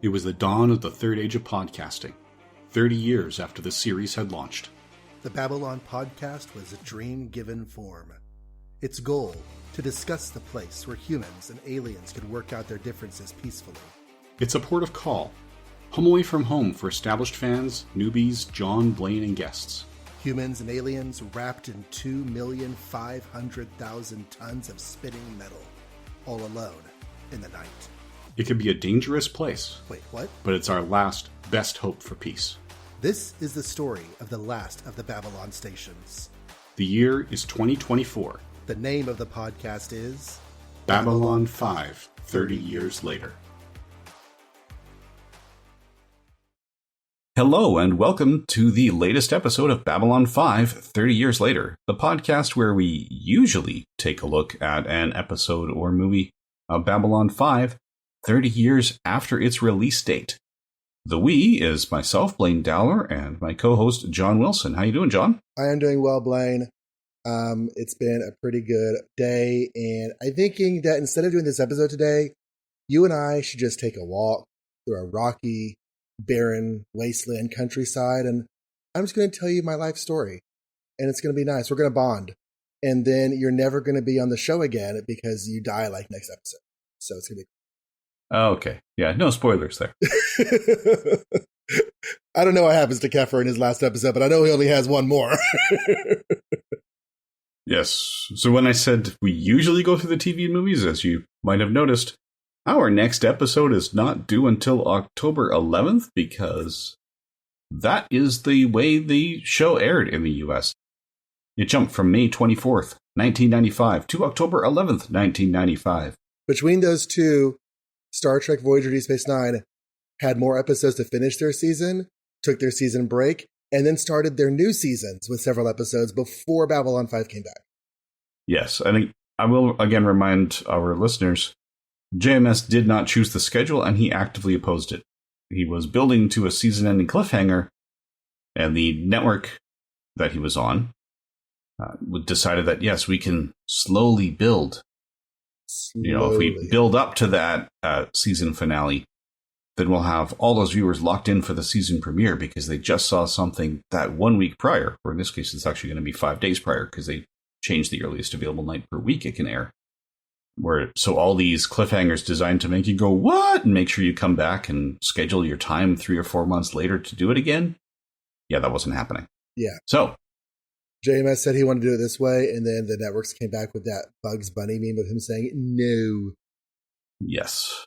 It was the dawn of the third age of podcasting, 30 years after the series had launched. The Babylon Podcast was a dream given form. Its goal, to discuss the place where humans and aliens could work out their differences peacefully. It's a port of call, home away from home for established fans, newbies, John, Blaine, and guests. Humans and aliens wrapped in 2,500,000 tons of spinning metal, all alone in the night. It can be a dangerous place. Wait, what? But it's our last, best hope for peace. This is the story of the last of the Babylon stations. The year is 2024. The name of the podcast is Babylon 5, 30 years later. Hello, and welcome to the latest episode of Babylon 5, 30 years later, the podcast where we usually take a look at an episode or movie of Babylon 5, 30 years after its release date. The we is myself, Blaine Dowler, and my co-host, John Wilson. How you doing, John? I am doing well, Blaine. It's been a pretty good day, and I'm thinking that instead of doing this episode today, you and I should just take a walk through a rocky, barren, wasteland countryside, and I'm just going to tell you my life story, and it's going to be nice. We're going to bond, and then you're never going to be on the show again because you die like next episode. So it's going to be Okay. Yeah, no spoilers there. I don't know what happens to Kefir in his last episode, but I know he only has one more. Yes. So when I said we usually go through the TV and movies, as you might have noticed, our next episode is not due until October 11th because that is the way the show aired in the US. It jumped from May 24th, 1995 to October 11th, 1995. Between those two, Star Trek Voyager Deep Space Nine had more episodes to finish their season, took their season break, and then started their new seasons with several episodes before Babylon 5 came back. Yes, and I will again remind our listeners, JMS did not choose the schedule, and he actively opposed it. He was building to a season-ending cliffhanger, and the network that he was on decided that, yes, we can slowly build. You know, if we build up to that season finale, then we'll have all those viewers locked in for the season premiere because they just saw something that 1 week prior, or in this case, it's actually going to be 5 days prior because they changed the earliest available night per week it can air. So all these cliffhangers designed to make you go, what? And make sure you come back and schedule your time 3 or 4 months later to do it again. Yeah, that wasn't happening. Yeah. So JMS said he wanted to do it this way, and then the networks came back with that Bugs Bunny meme of him saying, no. Yes.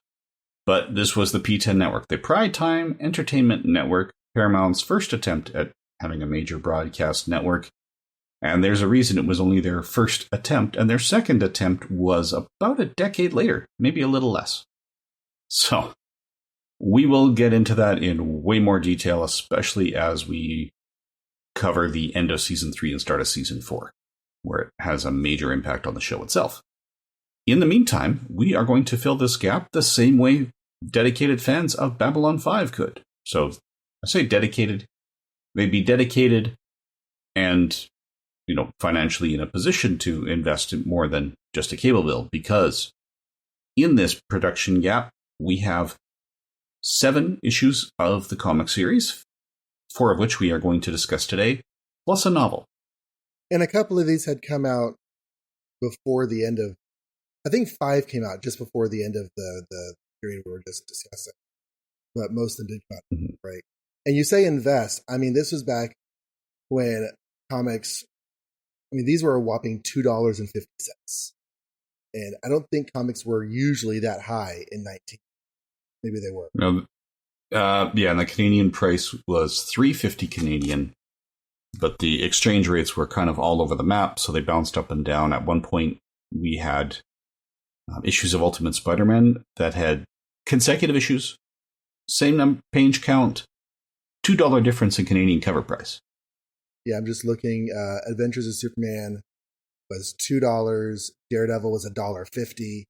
But this was the P10 network, the Primetime Entertainment Network, Paramount's first attempt at having a major broadcast network. And there's a reason it was only their first attempt, and their second attempt was about a decade later, maybe a little less. So we will get into that in way more detail, especially as we cover the end of Season 3 and start of Season 4, where it has a major impact on the show itself. In the meantime, we are going to fill this gap the same way dedicated fans of Babylon 5 could. So I say dedicated, they'd be dedicated and, you know, financially in a position to invest in more than just a cable bill, because in this production gap, we have 7 issues of the comic series, 4 of which we are going to discuss today, plus a novel. And a couple of these had come out before the end of, I think 5 came out just before the end of the period we were just discussing. But most of them did come out break. And you say invest. I mean, this was back when comics, I mean, these were a whopping $2.50. And I don't think comics were usually that high in 19. Maybe they were. No. Yeah, and the Canadian price was $3.50 Canadian, but the exchange rates were kind of all over the map, so they bounced up and down. At one point, we had issues of Ultimate Spider-Man that had consecutive issues, same page count, $2 difference in Canadian cover price. Yeah, I'm just looking. Adventures of Superman was $2. Daredevil was $1.50.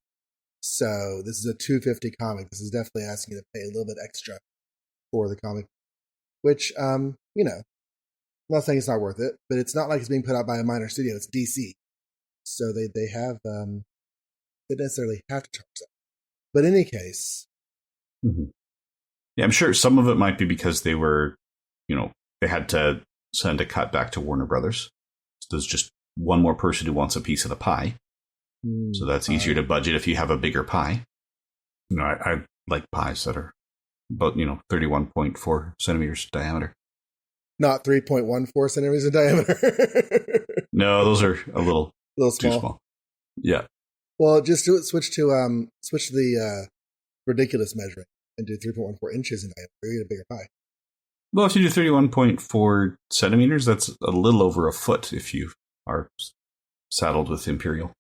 So this is a $2.50 comic. This is definitely asking you to pay a little bit extra for the comic, which, you know, I'm not saying it's not worth it, but it's not like it's being put out by a minor studio. It's DC. So they have, they necessarily have to charge that. But in any case, Yeah, I'm sure some of it might be because they were, they had to send a cut back to Warner Brothers. So there's just one more person who wants a piece of the pie. So that's easier to budget if you have a bigger pie. I like pies that are about, 31.4 centimeters diameter. Not 3.14 centimeters in diameter. No, those are a little small. Too small. Yeah. Well, just switch to the ridiculous measuring and do 3.14 inches in diameter. You get a bigger pie. Well, if you do 31.4 centimeters, that's a little over a foot if you are saddled with imperial.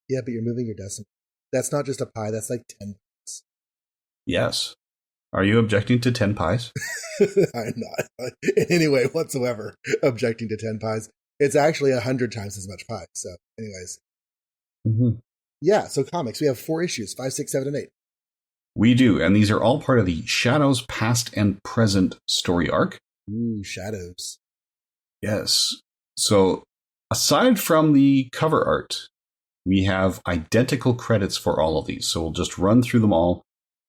Yeah, but you're moving your decimal. That's not just a pie. That's like 10 pies. Yes. Are you objecting to 10 pies? I'm not in any way whatsoever objecting to 10 pies. It's actually 100 times as much pie. So, anyways. Mm-hmm. Yeah, so comics. We have 4 issues, 5, 6, 7, and 8. We do, and these are all part of the Shadows Past and Present story arc. Ooh, Shadows. Yes. So, aside from the cover art, we have identical credits for all of these. So we'll just run through them all.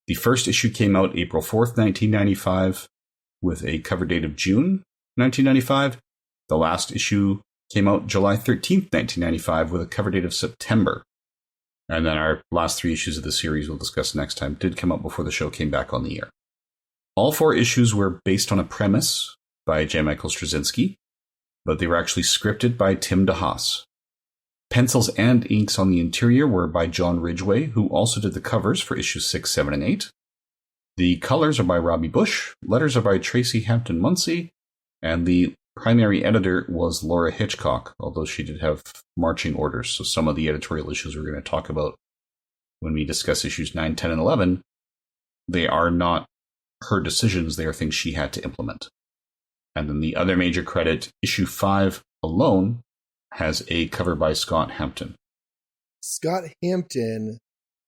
The first issue came out April 4th, 1995, with a cover date of June 1995. The last issue came out July 13th, 1995, with a cover date of September. And then our last 3 issues of the series we'll discuss next time did come out before the show came back on the air. All 4 issues were based on a premise by J. Michael Straczynski, but they were actually scripted by Tim DeHaas. Pencils and inks on the interior were by John Ridgway, who also did the covers for issues 6, 7, and 8. The colors are by Robbie Bush, letters are by Tracy Hampton Munsey, and the primary editor was Laura Hitchcock, although she did have marching orders, so some of the editorial issues we're going to talk about when we discuss issues 9, 10, and 11, they are not her decisions, they are things she had to implement. And then the other major credit, issue 5 alone, has a cover by Scott Hampton. Scott Hampton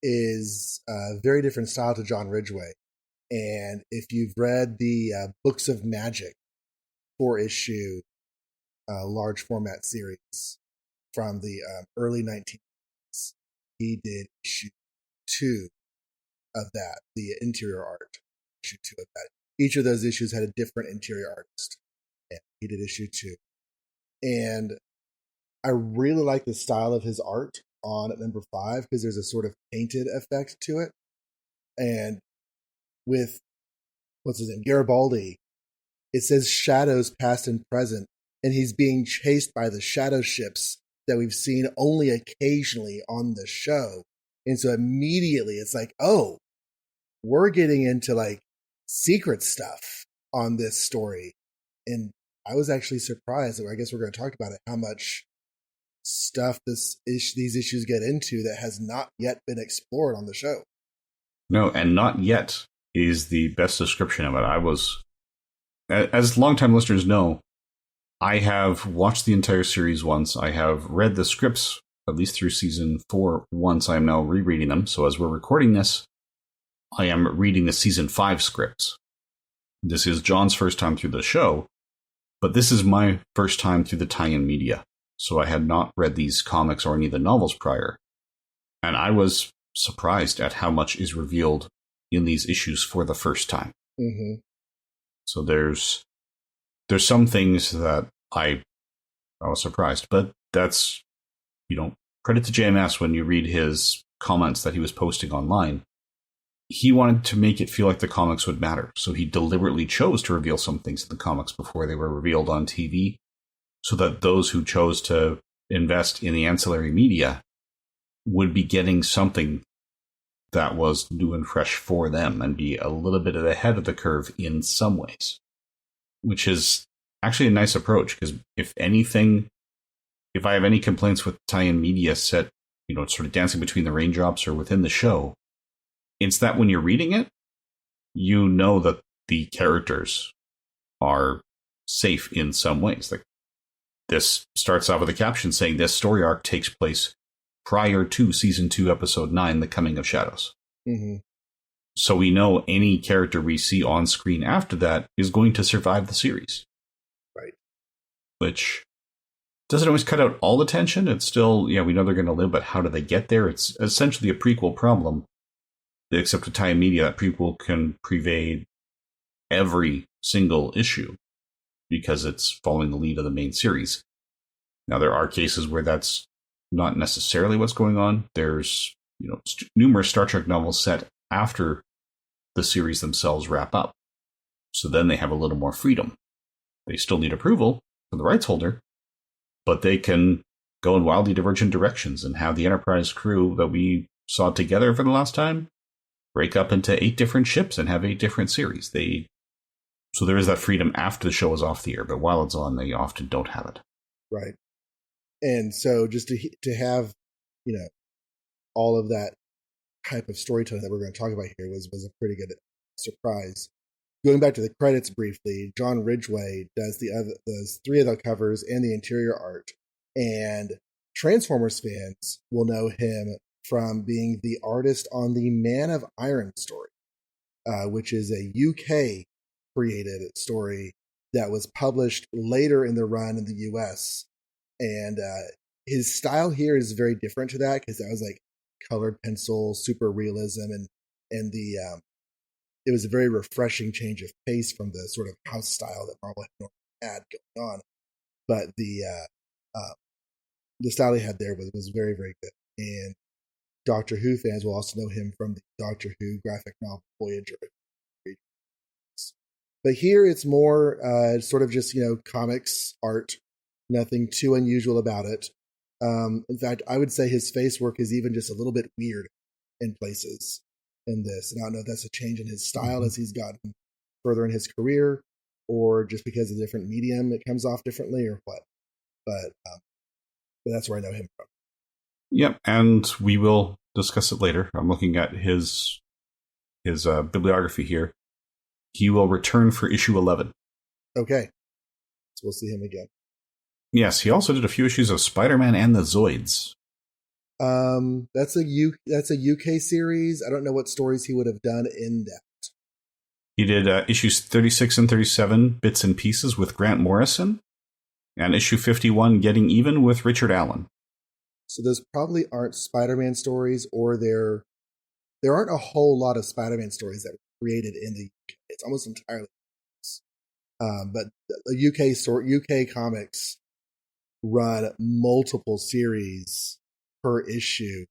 is a very different style to John Ridgway. And if you've read the Books of Magic 4-issue large format series from the early 1990s, he did issue 2 of that, the interior art. Issue 2 of that. Each of those issues had a different interior artist. And he did issue 2. And I really like the style of his art on number 5 because there's a sort of painted effect to it. And with, what's his name, Garibaldi, it says shadows past and present, and he's being chased by the shadow ships that we've seen only occasionally on the show. And so immediately it's like, oh, we're getting into like secret stuff on this story. And I was actually surprised, I guess we're going to talk about it, how much stuff these issues get into that has not yet been explored on the show. No, and not yet is the best description of it. As longtime listeners know, I have watched the entire series once. I have read the scripts, at least through season 4 once. I am now rereading them. So as we're recording this, I am reading the season 5 scripts. This is John's first time through the show, but this is my first time through the tie-in media. So I had not read these comics or any of the novels prior. And I was surprised at how much is revealed in these issues for the first time. Mm-hmm. So there's some things that I was surprised, but that's, credit to JMS when you read his comments that he was posting online. He wanted to make it feel like the comics would matter. So he deliberately chose to reveal some things in the comics before they were revealed on TV, so that those who chose to invest in the ancillary media would be getting something that was new and fresh for them and be a little bit ahead of the curve in some ways, which is actually a nice approach. Because if I have any complaints with tie-in media set, sort of dancing between the raindrops or within the show, it's that when you're reading it, you know that the characters are safe in some ways. Like, this starts off with a caption saying this story arc takes place prior to season 2, episode 9, The Coming of Shadows. Mm-hmm. So we know any character we see on screen after that is going to survive the series. Right. Which doesn't always cut out all the tension. It's still, we know they're going to live, but how do they get there? It's essentially a prequel problem. Except with tie-in media, that prequel can every single issue because it's following the lead of the main series. Now, there are cases where that's not necessarily what's going on. There's, numerous Star Trek novels set after the series themselves wrap up. So then they have a little more freedom. They still need approval from the rights holder, but they can go in wildly divergent directions and have the Enterprise crew that we saw together for the last time break up into 8 different ships and have 8 different series. So there is that freedom after the show is off the air, but while it's on, they often don't have it. Right. And so just to have, all of that type of storytelling that we're going to talk about here was a pretty good surprise. Going back to the credits briefly, John Ridgway does the 3 of the covers and the interior art. And Transformers fans will know him from being the artist on the Man of Iron story, which is a UK created story that was published later in the run in the US. And his style here is very different to that because that was like colored pencil, super realism, and the it was a very refreshing change of pace from the sort of house style that Marvel had going on. But the style he had there was very, very good. And Doctor Who fans will also know him from the Doctor Who graphic novel Voyager. But here it's more sort of just, comics art, nothing too unusual about it. In fact, I would say his face work is even just a little bit weird in places in this. And I don't know if that's a change in his style as he's gotten further in his career, or just because of the different medium it comes off differently, or what. But that's where I know him from. Yep, and we will discuss it later. I'm looking at his bibliography here. He will return for issue 11. Okay, so we'll see him again. Yes, he also did a few issues of Spider-Man and the Zoids. That's a UK series. I don't know what stories he would have done in that. He did issues 36 and 37, Bits and Pieces, with Grant Morrison, and issue 51, Getting Even, with Richard Allen. So those probably aren't Spider-Man stories, or there aren't a whole lot of Spider-Man stories that were created in the UK. It's almost entirely but the UK comics run multiple series per issue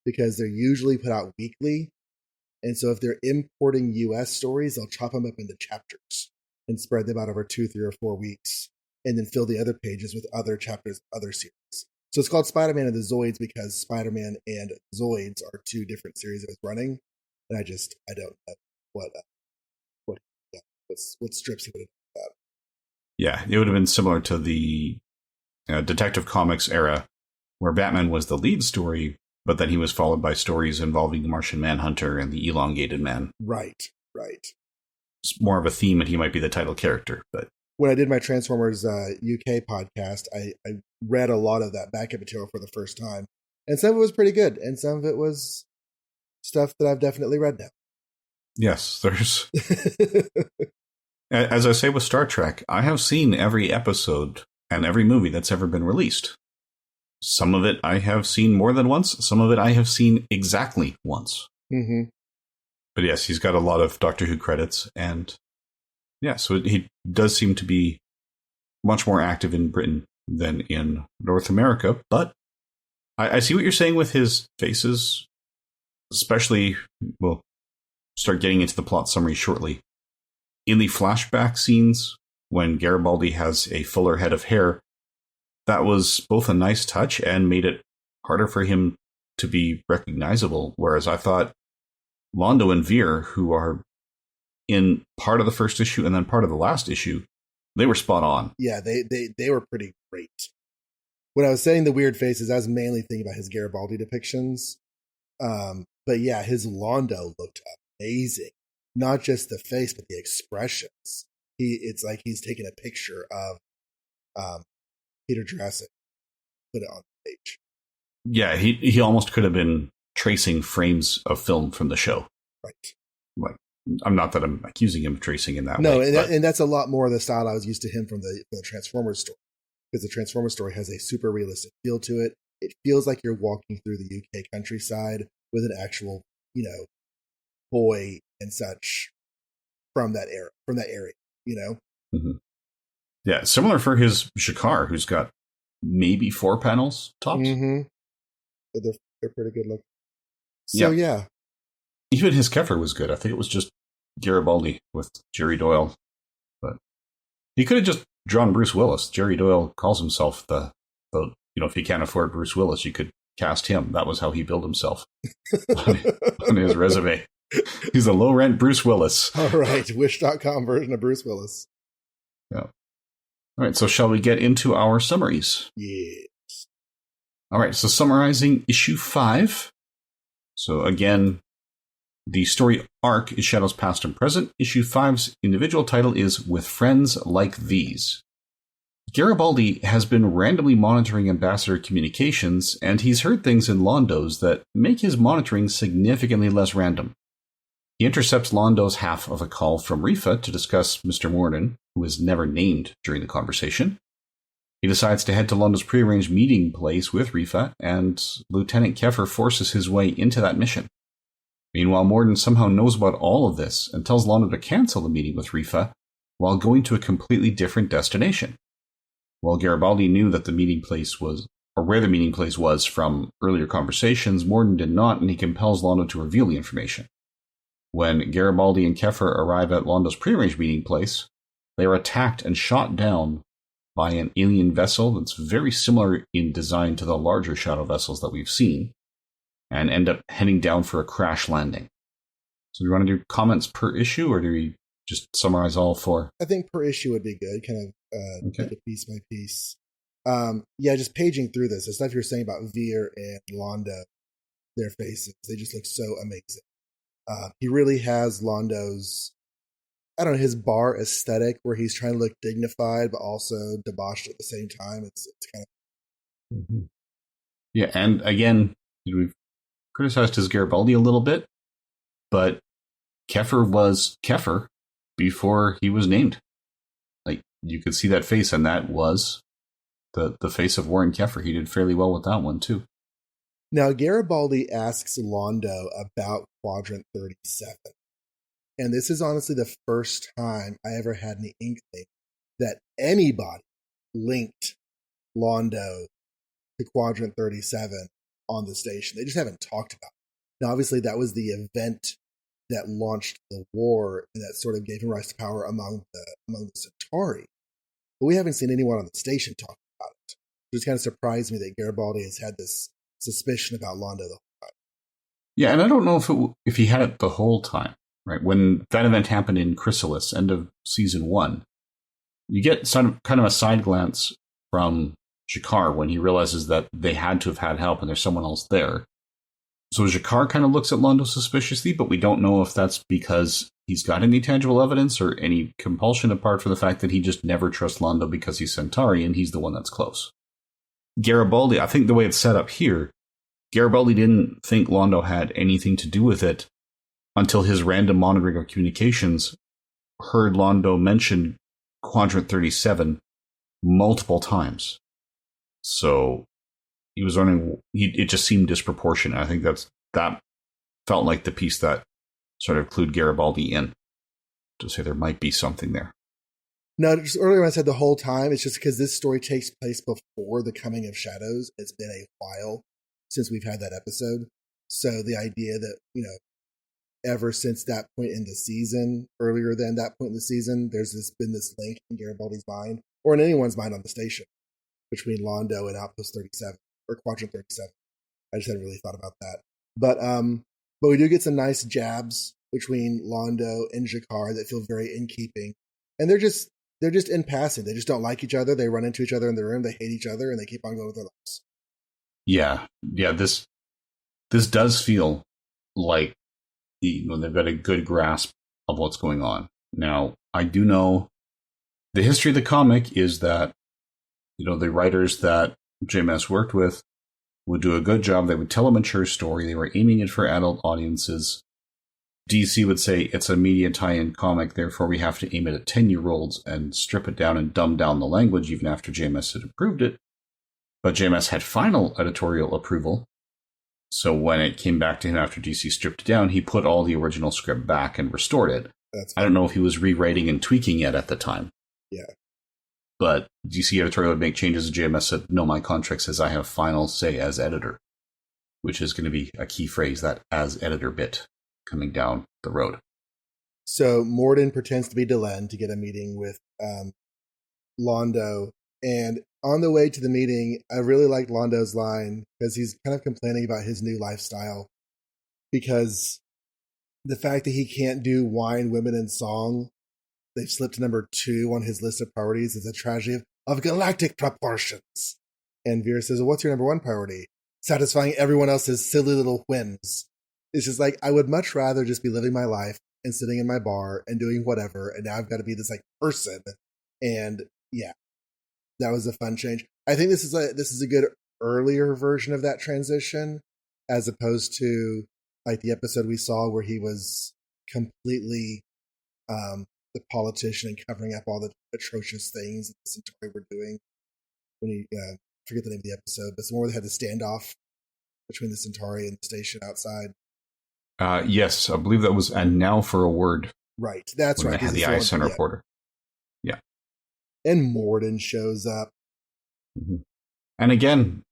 because they're usually put out weekly. And so if they're importing US stories, they'll chop them up into chapters and spread them out over 2, 3, or 4 weeks, and then fill the other pages with other chapters, other series. So it's called Spider-Man and the Zoids because Spider-Man and Zoids are 2 different series that it's running. And I don't know what strips he would have done that. Yeah, it would have been similar to the Detective Comics era, where Batman was the lead story, but then he was followed by stories involving the Martian Manhunter and the Elongated Man. Right. It's more of a theme, and he might be the title character. But when I did my Transformers UK podcast, I read a lot of that backup material for the first time, and some of it was pretty good, and some of it was stuff that I've definitely read now. Yes, there's... As I say with Star Trek, I have seen every episode and every movie that's ever been released. Some of it I have seen more than once. Some of it I have seen exactly once. Mm-hmm. But yes, he's got a lot of Doctor Who credits. And yeah, so he does seem to be much more active in Britain than in North America. But I see what you're saying with his faces, especially, we'll start getting into the plot summary shortly. In the flashback scenes, when Garibaldi has a fuller head of hair, that was both a nice touch and made it harder for him to be recognizable. Whereas I thought Londo and Veer, who are in part of the first issue and then part of the last issue, they were spot on. Yeah, they were pretty great. When I was saying the weird faces, I was mainly thinking about his Garibaldi depictions. But yeah, his Londo looked amazing. Not just the face, but the expressions. It's like he's taken a picture of Peter Jurassic, put it on the page. Yeah, he almost could have been tracing frames of film from the show. Right. Like, I'm not that I'm accusing him of tracing in that way. No, and that's a lot more of the style I was used to him from the Transformers story. Because the Transformers story has a super realistic feel to it. It feels like you're walking through the UK countryside with an actual, boy and such from that area, you know? Mm-hmm. Yeah, similar for his G'Kar, who's got maybe 4 panels tops. Mm-hmm. But they're pretty good looking. So, yeah. Even his Kefir was good. I think it was just Garibaldi with Jerry Doyle. But he could have just drawn Bruce Willis. Jerry Doyle calls himself the if you can't afford Bruce Willis, you could cast him. That was how he billed himself on his resume. He's a low-rent Bruce Willis. All right, Wish.com version of Bruce Willis. Yeah. All right, so shall we get into our summaries? Yes. All right, so summarizing issue 5. So again, the story arc is Shadows Past and Present. Issue 5's individual title is With Friends Like These. Garibaldi has been randomly monitoring Ambassador communications, and he's heard things in Londo's that make his monitoring significantly less random. He intercepts Londo's half of a call from Rifa to discuss Mr. Morden, who is never named during the conversation. He decides to head to Londo's prearranged meeting place with Rifa, and Lieutenant Kefir forces his way into that mission. Meanwhile, Morden somehow knows about all of this and tells Londo to cancel the meeting with Rifa while going to a completely different destination. While Garibaldi knew that the meeting place was, or where the meeting place was from earlier conversations, Morden did not, and he compels Londo to reveal the information. When Garibaldi and Kefir arrive at Londo's prearranged meeting place, they are attacked and shot down by an alien vessel that's very similar in design to the larger Shadow vessels that we've seen, and end up heading down for a crash landing. So do you want to do comments per issue, or do we just summarize all 4? I think per issue would be good, kind of take it piece by piece. Just paging through this, the stuff you were saying about Veer and Londo, their faces, they just look so amazing. He really has Londo's, his bar aesthetic where he's trying to look dignified but also debauched at the same time. It's kind of... Mm-hmm. Yeah, and again, we've criticized his Garibaldi a little bit, but Kefir was Kefir before he was named. Like, you could see that face, and that was the face of Warren Kefir. He did fairly well with that one, too. Now, Garibaldi asks Londo about Quadrant 37. And this is honestly the first time I ever had any inkling that anybody linked Londo to Quadrant 37 on the station. They just haven't talked about it. Now, obviously, that was the event that launched the war and that sort of gave him rise to power among the Centauri. But we haven't seen anyone on the station talk about it. It just kind of surprised me that Garibaldi has had this suspicion about Londo the whole time. Yeah, and I don't know if he had it the whole time. Right, when that event happened in Chrysalis, end of season 1, you get kind of a side glance from G'Kar when he realizes that they had to have had help and there's someone else there. So G'Kar kind of looks at Londo suspiciously, but we don't know if that's because he's got any tangible evidence or any compulsion apart from the fact that he just never trusts Londo because he's Centauri and he's the one that's close. Garibaldi, I think the way it's set up here, Garibaldi didn't think Londo had anything to do with it until his random monitoring of communications heard Londo mention Quadrant 37 multiple times. So he was wondering, it just seemed disproportionate. I think that felt like the piece that sort of clued Garibaldi in to say there might be something there. No, just earlier when I said the whole time, it's just because this story takes place before the coming of Shadows. It's been a while since we've had that episode. So the idea that, ever since that point in the season, earlier than that point in the season, there's been this link in Garibaldi's mind, or in anyone's mind on the station, between Londo and Outpost 37, or Quadrant 37. I just hadn't really thought about that. But we do get some nice jabs between Londo and G'Kar that feel very in keeping. And they're just in passing. They just don't like each other. They run into each other in the room. They hate each other, and they keep on going with their lives. Yeah. This does feel like they've got a good grasp of what's going on. Now, I do know the history of the comic is that, the writers that JMS worked with would do a good job. They would tell a mature story. They were aiming it for adult audiences. DC would say it's a media tie-in comic, therefore we have to aim it at 10-year-olds and strip it down and dumb down the language even after JMS had approved it. But JMS had final editorial approval. So when it came back to him after DC stripped it down, he put all the original script back and restored it. That's I don't know if he was rewriting and tweaking it at the time. Yeah. But DC editorial would make changes, and JMS said, no, my contract says I have final say as editor, which is going to be a key phrase, that as editor bit coming down the road. So Morden pretends to be Delenn to get a meeting with Londo. And on the way to the meeting, I really liked Londo's line because he's kind of complaining about his new lifestyle. Because the fact that he can't do wine, women, and song, they've slipped to number 2 on his list of priorities, is a tragedy of galactic proportions. And Vera says, well, what's your number 1 priority? Satisfying everyone else's silly little whims. It's just like, I would much rather just be living my life and sitting in my bar and doing whatever. And now I've got to be this like person. And yeah, that was a fun change. I think this is a good earlier version of that transition, as opposed to like the episode we saw where he was completely the politician and covering up all the atrocious things that the Centauri were doing. When he forget the name of the episode, but it's the one where they had the standoff between the Centauri and the station outside. Yes, I believe that was "And Now for a Word." Right, that's when right. They had the ISN reporter. Yeah, and Morden shows up, and again,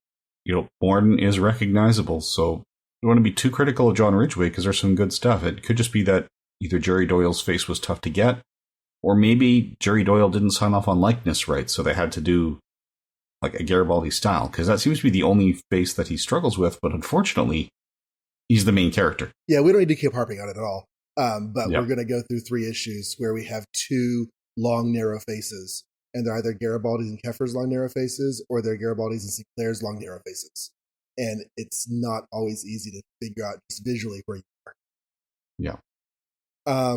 Morden is recognizable. So you don't want to be too critical of John Ridgway because there's some good stuff. It could just be that either Jerry Doyle's face was tough to get, or maybe Jerry Doyle didn't sign off on likeness rights, so they had to do like a Garibaldi style, because that seems to be the only face that he struggles with. But unfortunately, he's the main character. Yeah, we don't need to keep harping on it at all. But we're going to go through 3 issues where we have 2 long, narrow faces. And they're either Garibaldi's and Keffer's long, narrow faces, or they're Garibaldi's and Sinclair's long, narrow faces. And it's not always easy to figure out just visually where you are. Yeah.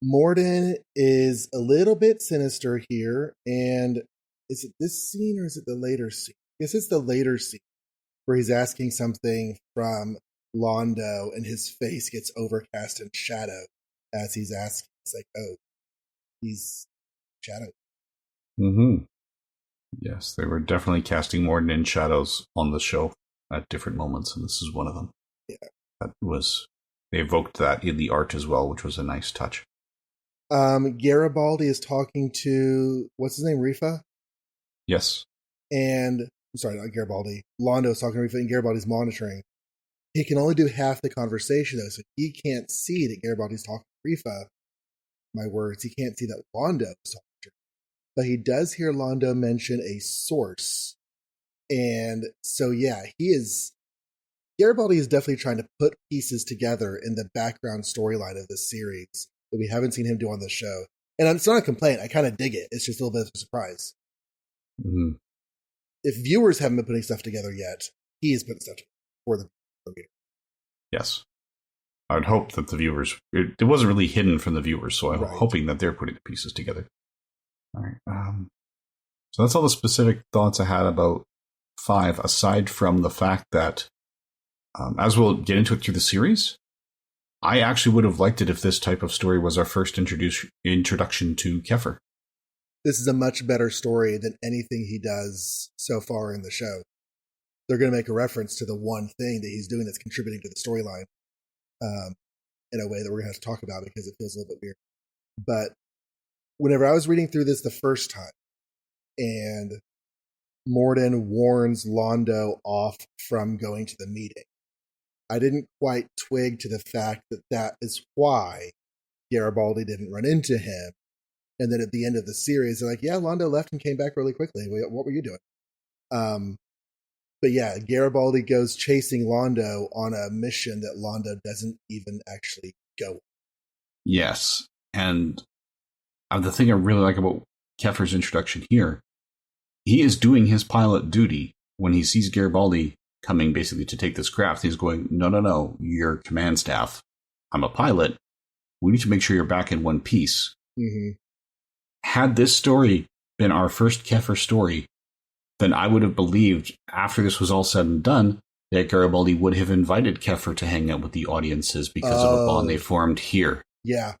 Morden is a little bit sinister here. And is it this scene or is it the later scene? I guess it's the later scene where he's asking something from Londo and his face gets overcast in shadow as he's asking. It's like, oh, he's shadow. Yes, they were definitely casting Morden in shadows on the show at different moments, and this is one of them. Yeah. They evoked that in the art as well, which was a nice touch. Garibaldi is talking to, what's his name, Rifa? Yes. And, I'm sorry, not Garibaldi. Londo is talking to Rifa, and Garibaldi's monitoring. He can only do half the conversation, though, so he can't see that Garibaldi's talking to Rifa. My words, he can't see that Londo is talking to her. But he does hear Londo mention a source. And so, yeah, Garibaldi is definitely trying to put pieces together in the background storyline of this series that we haven't seen him do on the show. And it's not a complaint. I kind of dig it. It's just a little bit of a surprise. If viewers haven't been putting stuff together yet, he is putting stuff together for the reader. Yes. I would hope that the viewers... It wasn't really hidden from the viewers, so I'm hoping that they're putting the pieces together. All right. So that's all the specific thoughts I had about 5, aside from the fact that, as we'll get into it through the series, I actually would have liked it if this type of story was our first introduction to Keffer. This is a much better story than anything he does so far in the show. They're going to make a reference to the one thing that he's doing that's contributing to the storyline in a way that we're going to have to talk about because it feels a little bit weird. But whenever I was reading through this the first time and Morden warns Londo off from going to the meeting, I didn't quite twig to the fact that that is why Garibaldi didn't run into him. And then at the end of the series, they're like, yeah, Londo left and came back really quickly. What were you doing? But yeah, Garibaldi goes chasing Londo on a mission that Londo doesn't even actually go on. Yes. And the thing I really like about Keffer's introduction here, he is doing his pilot duty when he sees Garibaldi coming basically to take this craft. He's going, no, you're command staff. I'm a pilot. We need to make sure you're back in one piece. Had this story been our first Keffer story, then I would have believed after this was all said and done that Garibaldi would have invited Keffer to hang out with the audiences because of a bond they formed here. Yeah.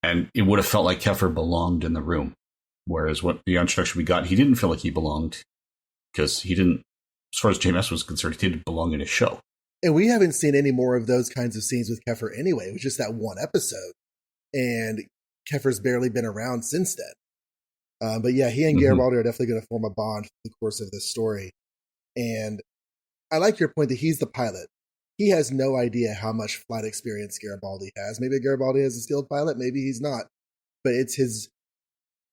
And it would have felt like Keffer belonged in the room. Whereas what the introduction we got, he didn't feel like he belonged because he didn't, as far as JMS was concerned, he didn't belong in a show. And we haven't seen any more of those kinds of scenes with Keffer anyway. It was just that one episode. and Kefir's barely been around since then. But yeah, he and Mhm. Garibaldi are definitely going to form a bond for the course of this story. And I like your point that he's the pilot. He has no idea how much flight experience Garibaldi has. Maybe Garibaldi is a skilled pilot, maybe he's not. But it's his.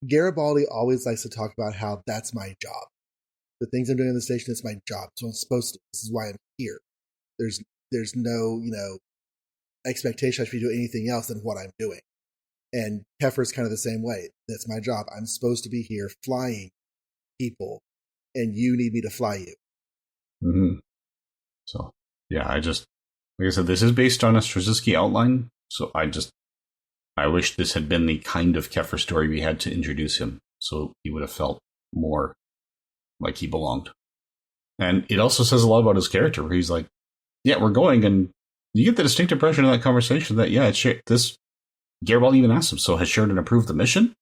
Garibaldi always likes to talk about how that's my job. The things I'm doing in the station, it's my job. So I'm supposed to. This is why I'm here. There's no, expectation I should be doing anything else than what I'm doing. And Kefir's kind of the same way. That's my job. I'm supposed to be here flying people, and you need me to fly you. Mm-hmm. So, yeah, like I said, this is based on a Straczynski outline. So I wish this had been the kind of Kefir story we had to introduce him. So he would have felt more like he belonged. And it also says a lot about his character, where he's like, yeah, we're going. And you get the distinct impression in that conversation that, yeah, this Garibaldi even asked him, so has Sheridan approved the mission?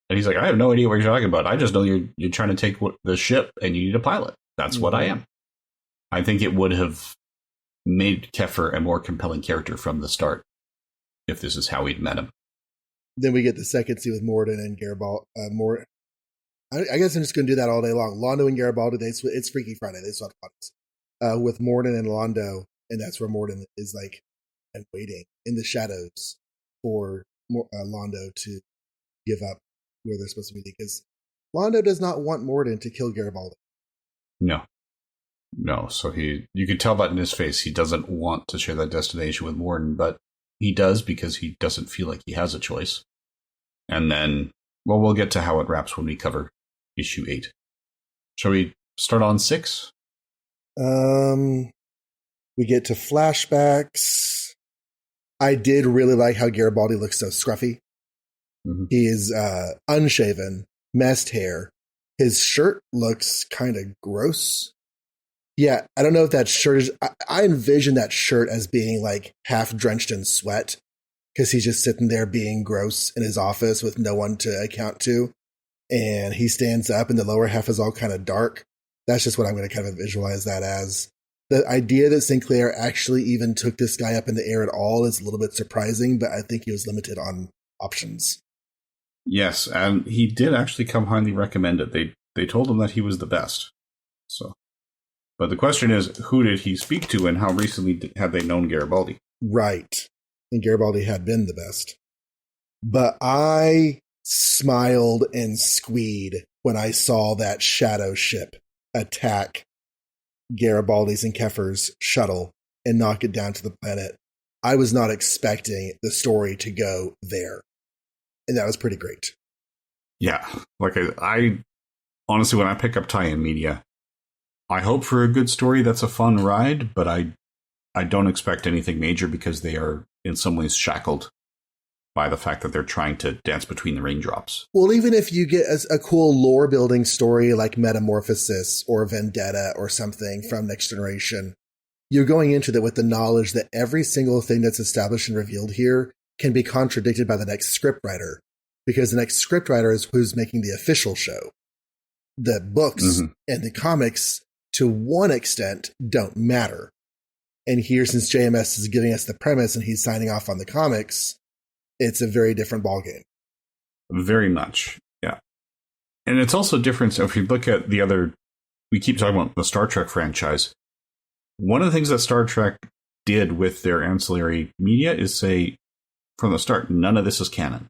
And he's like, I have no idea what you're talking about. I just know you're trying to take the ship and you need a pilot. That's what I am. I think it would have made Kefir a more compelling character from the start if this is how we'd met him. Then we get the second scene with Morden and Garibaldi. I guess I'm just going to do that all day long. Londo and Garibaldi, it's Freaky Friday. They swap bodies with Morden and Londo, and that's where Morden is like, I'm waiting in the shadows for Londo to give up where they're supposed to be, because Londo does not want Morden to kill Garibaldi. No. So you could tell that in his face. He doesn't want to share that destination with Morden, but he does because he doesn't feel like he has a choice. And then, well, we'll get to how it wraps when we cover issue 8. Shall we start on 6? We get to flashbacks. I did really like how Garibaldi looks so scruffy. Mm-hmm. He is unshaven, messed hair. His shirt looks kind of gross. Yeah, I don't know if that shirt is... I envision that shirt as being like half drenched in sweat, because he's just sitting there being gross in his office with no one to account to. And he stands up and the lower half is all kind of dark. That's just what I'm going to kind of visualize that as. The idea that Sinclair actually even took this guy up in the air at all is a little bit surprising, but I think he was limited on options. Yes, and he did actually come highly recommended. They told him that he was the best. So, but the question is, who did he speak to and how recently had they known Garibaldi? Right. And Garibaldi had been the best. But I smiled and squeed when I saw that shadow ship attack Garibaldi's and Kefir's shuttle and knock it down to the planet. I was not expecting the story to go there. And that was pretty great. Yeah. Like I honestly, when I pick up tie-in media, I hope for a good story that's a fun ride, but I don't expect anything major because they are in some ways shackled by the fact that they're trying to dance between the raindrops. Well, even if you get a cool lore building story like Metamorphosis or Vendetta or something from Next Generation, you're going into that with the knowledge that every single thing that's established and revealed here can be contradicted by the next scriptwriter, because the next scriptwriter is who's making the official show. The books and the comics, to one extent, don't matter. And here, since JMS is giving us the premise and he's signing off on the comics, it's a very different ballgame. Very much, yeah. And it's also different. So if you look at the other, we keep talking about the Star Trek franchise. One of the things that Star Trek did with their ancillary media is say, from the start, none of this is canon.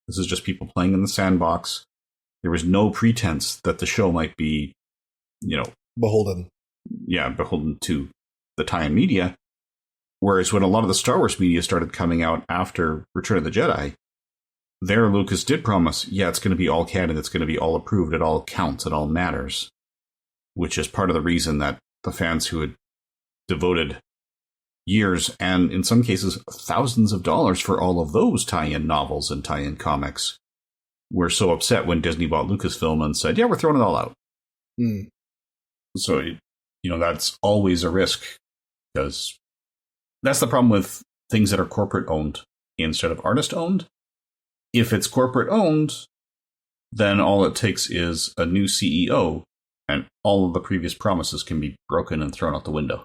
This is just people playing in the sandbox. There was no pretense that the show might be, beholden. Yeah, beholden to the tie-in media. Whereas when a lot of the Star Wars media started coming out after Return of the Jedi, there Lucas did promise, it's going to be all canon, it's going to be all approved, it all counts, it all matters. Which is part of the reason that the fans who had devoted years and in some cases thousands of dollars for all of those tie-in novels and tie-in comics were so upset when Disney bought Lucasfilm and said, we're throwing it all out. So, that's always a risk, because that's the problem with things that are corporate owned instead of artist owned. If it's corporate owned, then all it takes is a new CEO and all of the previous promises can be broken and thrown out the window.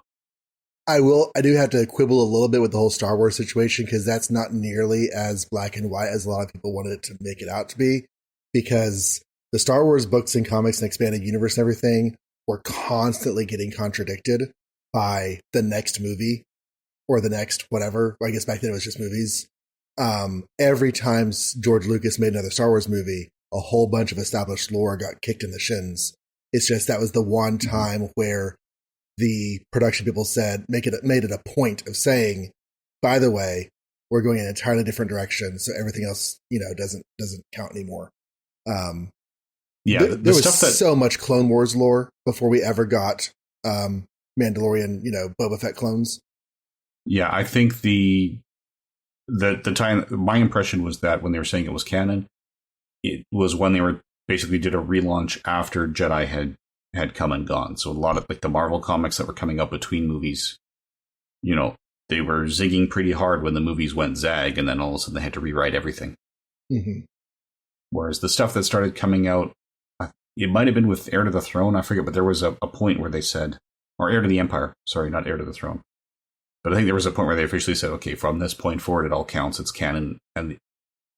I do have to quibble a little bit with the whole Star Wars situation because that's not nearly as black and white as a lot of people wanted it to make it out to be. Because the Star Wars books and comics and expanded universe and everything were constantly getting contradicted by the next movie or the next whatever. I guess back then it was just movies. Every time George Lucas made another Star Wars movie, a whole bunch of established lore got kicked in the shins. It's just that was the one time where the production people made it a point of saying, by the way, we're going in an entirely different direction, so everything else, doesn't count anymore. There was so much Clone Wars lore before we ever got Mandalorian, Boba Fett clones. Yeah, I think the time, my impression was that when they were saying it was canon, it was when they basically did a relaunch after Jedi had come and gone. So a lot of like the Marvel comics that were coming up between movies, they were zigging pretty hard when the movies went zag, and then all of a sudden they had to rewrite everything. Mm-hmm. Whereas the stuff that started coming out, it might have been with Heir to the Throne, I forget, but there was a point where they said, or Heir to the Empire, sorry, not Heir to the Throne. But I think there was a point where they officially said, okay, from this point forward, it all counts, it's canon, and it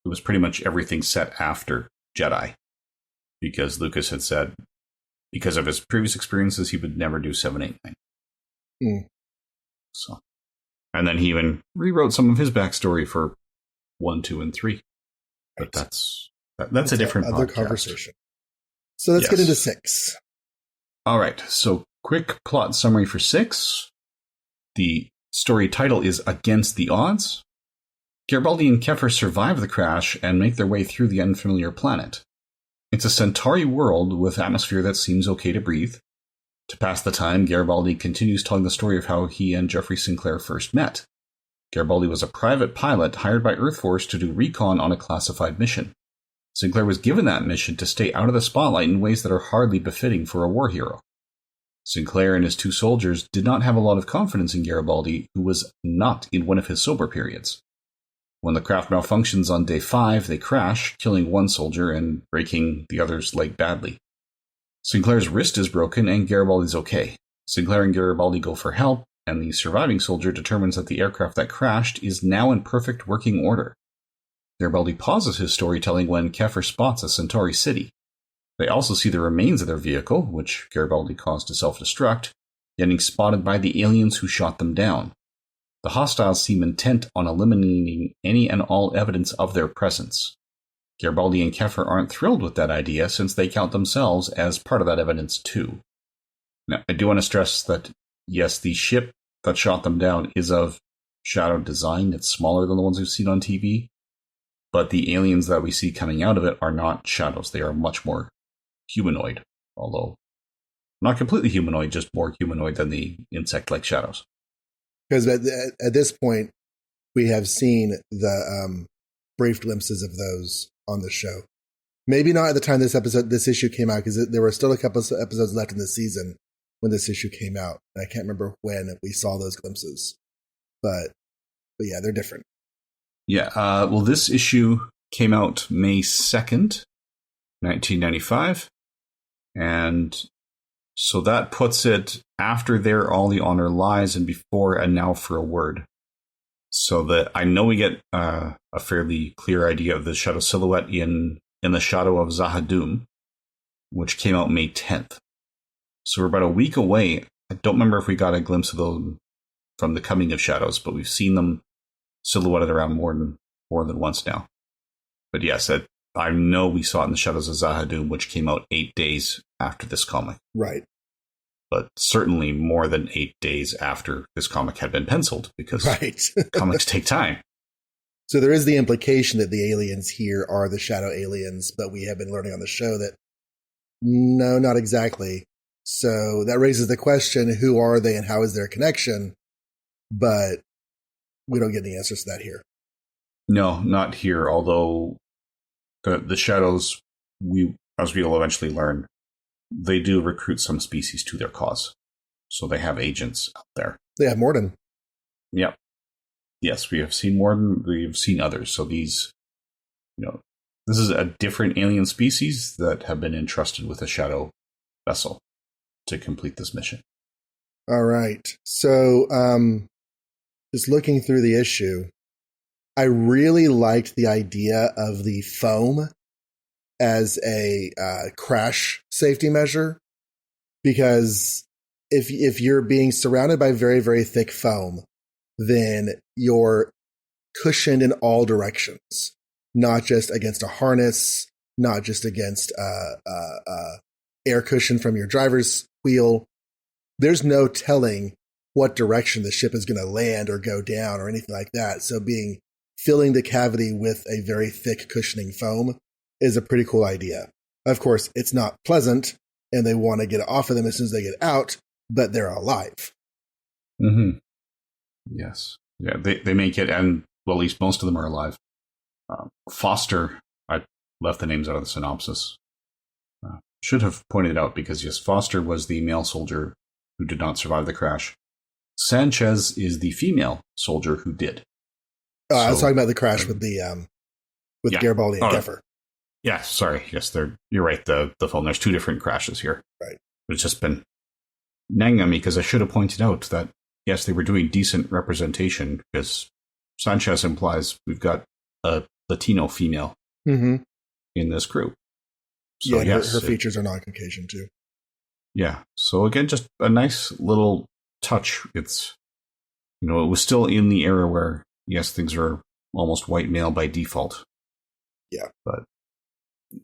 was pretty much everything set after Jedi. Because Lucas had said, because of his previous experiences, he would never do 7, 8, 9. Mm. So, and then he even rewrote some of his backstory for 1, 2, and 3. But that's a different other podcast. Conversation. So let's get into 6. All right. So quick plot summary for 6. The story title is Against the Odds. Garibaldi and Keffer survive the crash and make their way through the unfamiliar planet. It's a Centauri world with atmosphere that seems okay to breathe. To pass the time, Garibaldi continues telling the story of how he and Jeffrey Sinclair first met. Garibaldi was a private pilot hired by Earth Force to do recon on a classified mission. Sinclair was given that mission to stay out of the spotlight in ways that are hardly befitting for a war hero. Sinclair and his 2 soldiers did not have a lot of confidence in Garibaldi, who was not in one of his sober periods. When the craft malfunctions on day 5, they crash, killing 1 soldier and breaking the other's leg badly. Sinclair's wrist is broken and Garibaldi's okay. Sinclair and Garibaldi go for help, and the surviving soldier determines that the aircraft that crashed is now in perfect working order. Garibaldi pauses his storytelling when Keffer spots a Centauri city. They also see the remains of their vehicle, which Garibaldi caused to self-destruct, getting spotted by the aliens who shot them down. The hostiles seem intent on eliminating any and all evidence of their presence. Garibaldi and Keffer aren't thrilled with that idea since they count themselves as part of that evidence too. Now, I do want to stress that, yes, the ship that shot them down is of Shadow design. It's smaller than the ones we've seen on TV. But the aliens that we see coming out of it are not shadows. They are much more humanoid, although not completely humanoid, just more humanoid than the insect-like shadows. Because at this point, we have seen the brief glimpses of those on the show. Maybe not at the time this issue came out, because there were still a couple of episodes left in the season when this issue came out. And I can't remember when we saw those glimpses. But yeah, they're different. Yeah, well, this issue came out May 2nd, 1995. And so that puts it after There All the Honor Lies and before And Now for a Word. So that I know we get a fairly clear idea of the shadow silhouette in the Shadow of Zahadum, which came out May 10th. So we're about a week away. I don't remember if we got a glimpse of them from the Coming of Shadows, but we've seen them silhouetted around more than once now. But yes, I know we saw it in the Shadows of Zahadum, which came out 8 days after this comic. Right. But certainly more than 8 days after this comic had been penciled, because comics take time. So there is the implication that the aliens here are the shadow aliens, but we have been learning on the show that no, not exactly. So that raises the question, who are they and how is their connection? But we don't get any answers to that here. No, not here, although the shadows, as we will eventually learn, they do recruit some species to their cause. So they have agents out there. They have Morden. Yep. Yes, we have seen Morden. We've seen others. So these, this is a different alien species that have been entrusted with a shadow vessel to complete this mission. All right. So, just looking through the issue, I really liked the idea of the foam as a crash safety measure, because if you're being surrounded by very, very thick foam, then you're cushioned in all directions, not just against a harness, not just against air cushion from your driver's wheel. There's no telling what direction the ship is going to land or go down or anything like that. So filling the cavity with a very thick cushioning foam is a pretty cool idea. Of course, it's not pleasant, and they want to get it off of them as soon as they get out, but they're alive. Mm-hmm. Yes. Yeah, they make it, and well, at least most of them are alive. Foster, I left the names out of the synopsis. Should have pointed out, because yes, Foster was the male soldier who did not survive the crash. Sanchez is the female soldier who did. I was talking about the crash with Garibaldi and Keffer. Yeah, sorry. Yes, you're right. The film. There's two different crashes here. Right. But it's just been nagging on me because I should have pointed out that yes, they were doing decent representation, because Sanchez implies we've got a Latino female in this crew. So, yeah, her features are non-Caucasian too. Yeah. So again, just a nice little touch. It's, it was still in the era where, yes, things are almost white male by default. Yeah. But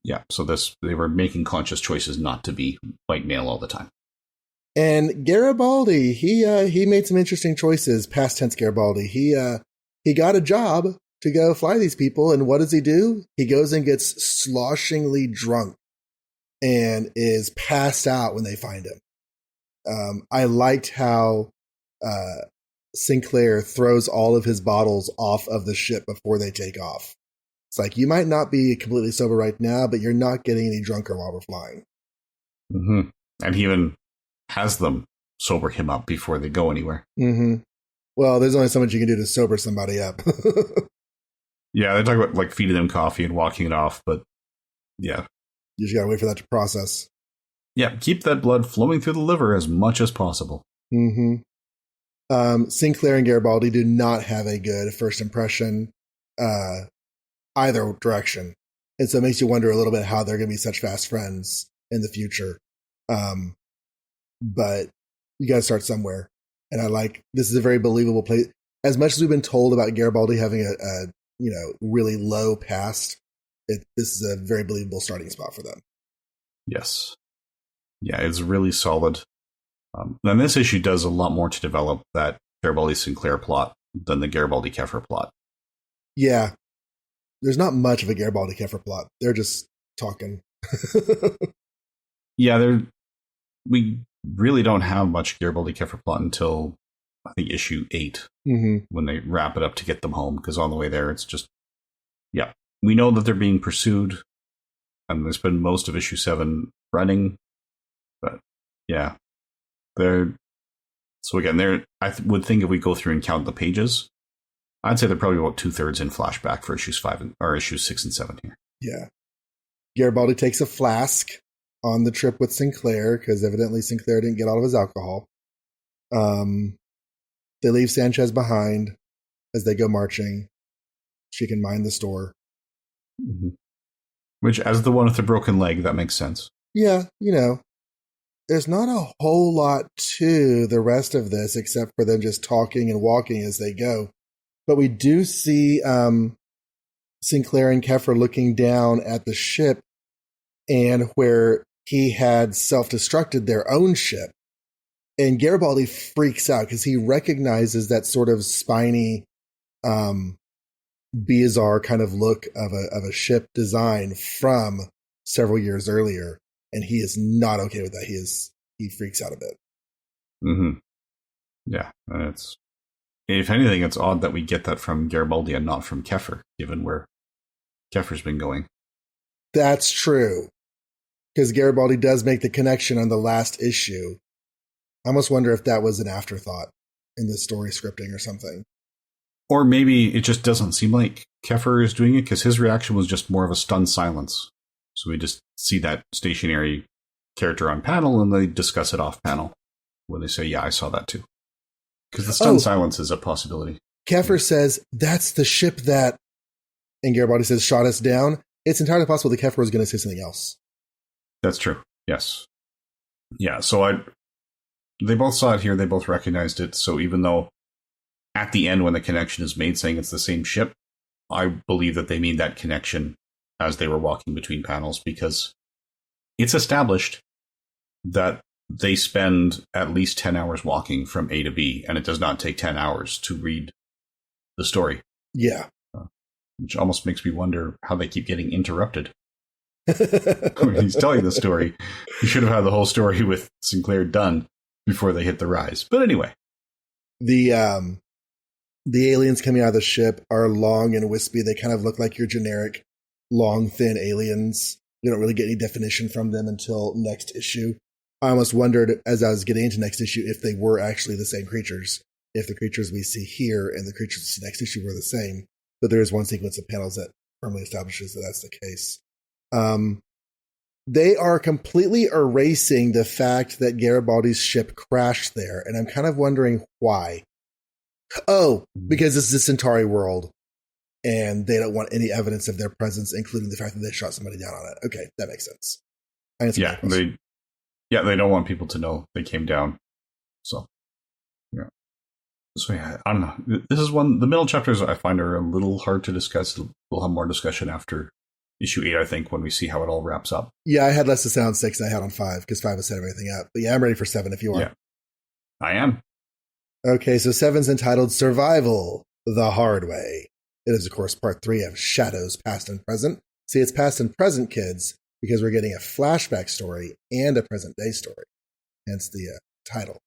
yeah, so they were making conscious choices not to be white male all the time. And Garibaldi, he made some interesting choices. Past tense Garibaldi. He got a job to go fly these people, and what does he do? He goes and gets sloshingly drunk and is passed out when they find him. I liked how Sinclair throws all of his bottles off of the ship before they take off. It's like, you might not be completely sober right now, but you're not getting any drunker while we're flying. Mm-hmm. And he even has them sober him up before they go anywhere. Mm-hmm. Well, there's only so much you can do to sober somebody up. Yeah, they talk about like feeding them coffee and walking it off, but yeah. You just gotta wait for that to process. Yeah, keep that blood flowing through the liver as much as possible. Mm-hmm. Sinclair and Garibaldi do not have a good first impression either direction. And so it makes you wonder a little bit how they're going to be such fast friends in the future. But you got to start somewhere. And this is a very believable place. As much as we've been told about Garibaldi having a really low past, this is a very believable starting spot for them. Yes. Yeah, it's really solid. And this issue does a lot more to develop that Garibaldi-Sinclair plot than the Garibaldi-Keffer plot. Yeah. There's not much of a Garibaldi-Keffer plot. They're just talking. Yeah, we really don't have much Garibaldi-Keffer plot until, I think, issue 8, when they wrap it up to get them home, because on the way there, it's just, yeah. We know that they're being pursued, and they spend most of issue 7 running, but yeah. So again, I would think if we go through and count the pages, I'd say they're probably about 2/3 in flashback for issues 6 and 7 here. Yeah. Garibaldi takes a flask on the trip with Sinclair, because evidently Sinclair didn't get all of his alcohol. They leave Sanchez behind as they go marching. She can mind the store. Mm-hmm. Which, as the one with the broken leg, that makes sense. Yeah, there's not a whole lot to the rest of this except for them just talking and walking as they go. But we do see Sinclair and Keffer looking down at the ship, and where he had self-destructed their own ship. And Garibaldi freaks out because he recognizes that sort of spiny, bizarre kind of look of a ship design from several years earlier. And he is not okay with that. He freaks out a bit. Mm-hmm. Yeah, and if anything, it's odd that we get that from Garibaldi and not from Keffer, given where Keffer's been going. That's true. Because Garibaldi does make the connection on the last issue. I almost wonder if that was an afterthought in the story scripting or something. Or maybe it just doesn't seem like Keffer is doing it, because his reaction was just more of a stunned silence. So we just see that stationary character on panel and they discuss it off panel. when they say, yeah, I saw that too. Because the stun silence is a possibility. Kefir says, that's the ship that, and Garibaldi says, shot us down. It's entirely possible that Kefir was going to say something else. That's true. Yes. Yeah, so they both saw it here. They both recognized it. So even though at the end when the connection is made saying it's the same ship, I believe that they made that connection as they were walking between panels, because it's established that they spend at least 10 hours walking from A to B, and it does not take 10 hours to read the story. Yeah. Which almost makes me wonder how they keep getting interrupted. When he's telling the story, he should have had the whole story with Sinclair done before they hit the rise. But anyway. The aliens coming out of the ship are long and wispy. They kind of look like your generic long, thin aliens. You don't really get any definition from them until next issue. I almost wondered, as I was getting into next issue, if they were actually the same creatures. If the creatures we see here and the creatures we see next issue were the same. But there is one sequence of panels that firmly establishes that that's the case. They are completely erasing the fact that Garibaldi's ship crashed there. And I'm kind of wondering why. Oh, because this is a Centauri world. And they don't want any evidence of their presence, including the fact that they shot somebody down on it. Okay, that makes sense. They don't want people to know they came down. So, yeah. So, yeah, I don't know. This is the middle chapters I find are a little hard to discuss. We'll have more discussion after issue 8, I think, when we see how it all wraps up. Yeah, I had less to say on 6 than I had on 5, because 5 has set everything up. But yeah, I'm ready for 7 if you are. Yeah, I am. Okay, so 7's entitled Survival the Hard Way. It is, of course, part 3 of Shadows Past and Present. See, it's past and present, kids, because we're getting a flashback story and a present day story. Hence the title.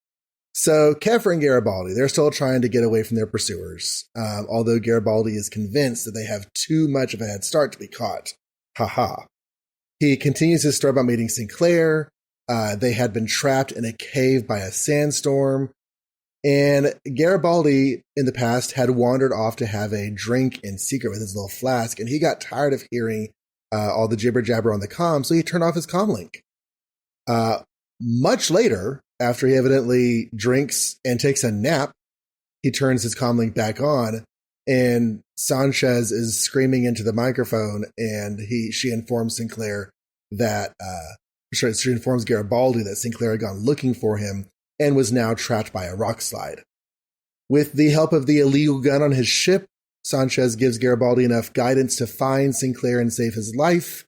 So Kefir and Garibaldi, they're still trying to get away from their pursuers, although Garibaldi is convinced that they have too much of a head start to be caught. Ha. He continues his story about meeting Sinclair. They had been trapped in a cave by a sandstorm. And Garibaldi, in the past, had wandered off to have a drink in secret with his little flask, and he got tired of hearing all the jibber-jabber on the comm, so he turned off his comm link. Much later, after he evidently drinks and takes a nap, he turns his comm link back on, and Sanchez is screaming into the microphone, and she informs Sinclair that, she informs Garibaldi that Sinclair had gone looking for him and was now trapped by a rock slide. With the help of the illegal gun on his ship, Sanchez gives Garibaldi enough guidance to find Sinclair and save his life,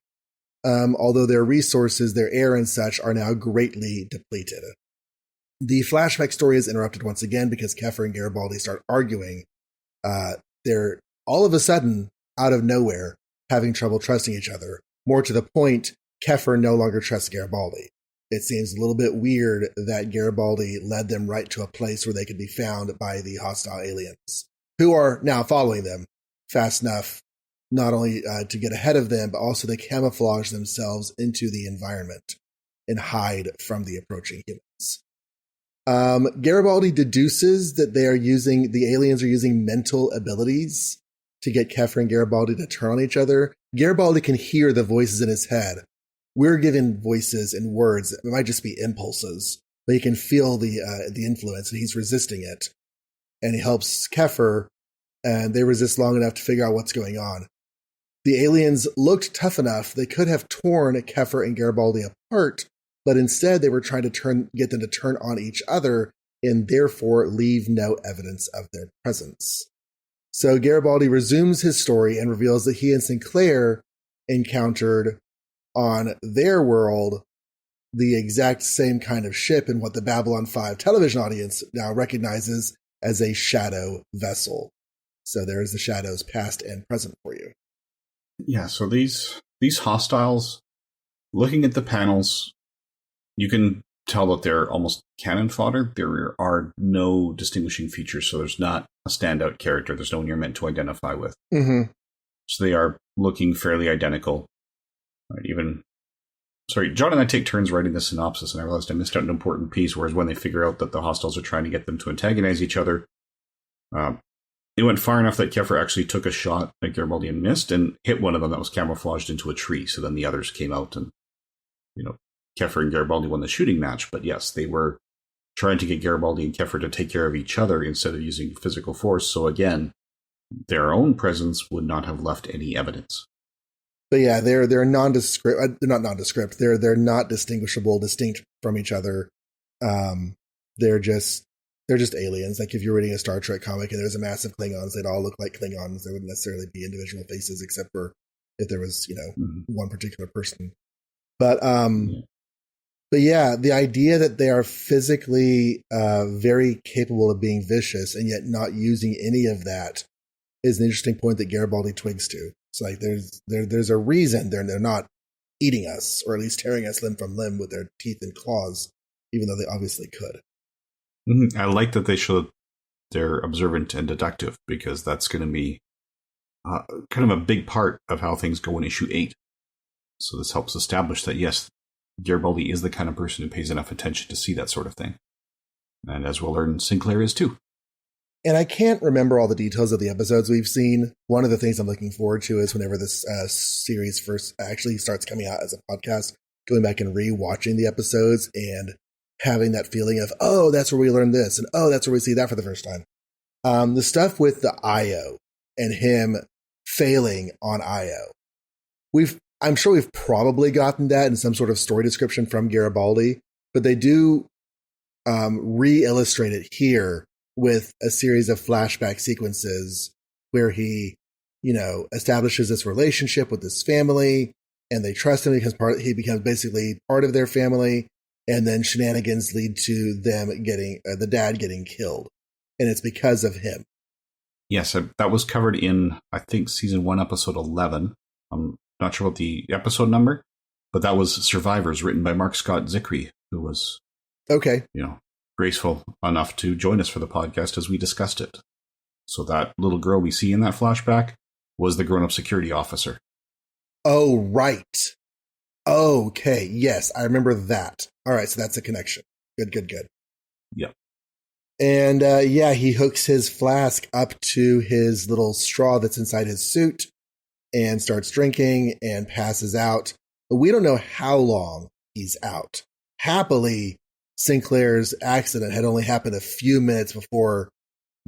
although their resources, their air and such, are now greatly depleted. The flashback story is interrupted once again because Kefir and Garibaldi start arguing. They're all of a sudden, out of nowhere, having trouble trusting each other. More to the point, Kefir no longer trusts Garibaldi. It seems a little bit weird that Garibaldi led them right to a place where they could be found by the hostile aliens, who are now following them fast enough, not only to get ahead of them, but also they camouflage themselves into the environment and hide from the approaching humans. Garibaldi deduces that the aliens are using mental abilities to get Kefir and Garibaldi to turn on each other. Garibaldi can hear the voices in his head. We're given voices and words. It might just be impulses, but he can feel the influence, and he's resisting it. And he helps Kefir, and they resist long enough to figure out what's going on. The aliens looked tough enough; they could have torn Kefir and Garibaldi apart, but instead they were trying to get them to turn on each other, and therefore leave no evidence of their presence. So Garibaldi resumes his story and reveals that he and Sinclair encountered on their world the exact same kind of ship in what the Babylon 5 television audience now recognizes as a shadow vessel. So there is the shadows past and present for you. Yeah, so these hostiles, looking at the panels, you can tell that they're almost cannon fodder. There are no distinguishing features, so there's not a standout character. There's no one you're meant to identify with. Mm-hmm. So they are looking fairly identical. Right, John and I take turns writing the synopsis, and I realized I missed out an important piece, whereas when they figure out that the hostiles are trying to get them to antagonize each other, it went far enough that Kefir actually took a shot at Garibaldi and missed, and hit one of them that was camouflaged into a tree, so then the others came out, and Kefir and Garibaldi won the shooting match. But yes, they were trying to get Garibaldi and Kefir to take care of each other instead of using physical force. So again, their own presence would not have left any evidence. But yeah, they're nondescript. They're not nondescript. They're not distinct from each other. They're just aliens. Like if you're reading a Star Trek comic and there's a massive Klingons, they'd all look like Klingons. There wouldn't necessarily be individual faces, except for if there was, one particular person. But but yeah, the idea that they are physically very capable of being vicious and yet not using any of that is an interesting point that Garibaldi twigs to. It's like there's a reason they're not eating us, or at least tearing us limb from limb with their teeth and claws, even though they obviously could. Mm-hmm. I like that they show they're observant and deductive, because that's going to be kind of a big part of how things go in issue 8. So this helps establish that, yes, Garibaldi is the kind of person who pays enough attention to see that sort of thing. And as we'll learn, Sinclair is too. And I can't remember all the details of the episodes we've seen. One of the things I'm looking forward to is whenever this series first actually starts coming out as a podcast, going back and re-watching the episodes and having that feeling of, oh, that's where we learned this, and oh, that's where we see that for the first time. The stuff with the Io and him failing on Io. I'm sure we've probably gotten that in some sort of story description from Garibaldi, but they do re-illustrate it here with a series of flashback sequences where he, establishes this relationship with his family, and they trust him because he becomes basically part of their family, and then shenanigans lead to them getting the dad getting killed, and it's because of him. Yes, that was covered in, I think, season 1, episode 11. I'm not sure what the episode number, but that was Survivors, written by Mark Scott Zicree, who was graceful enough to join us for the podcast as we discussed it. So that little girl we see in that flashback was the grown-up security officer. Oh, right. Okay, yes, I remember that. All right, so that's a connection. Good. Yep. And he hooks his flask up to his little straw that's inside his suit and starts drinking and passes out. But we don't know how long he's out. Happily, Sinclair's accident had only happened a few minutes before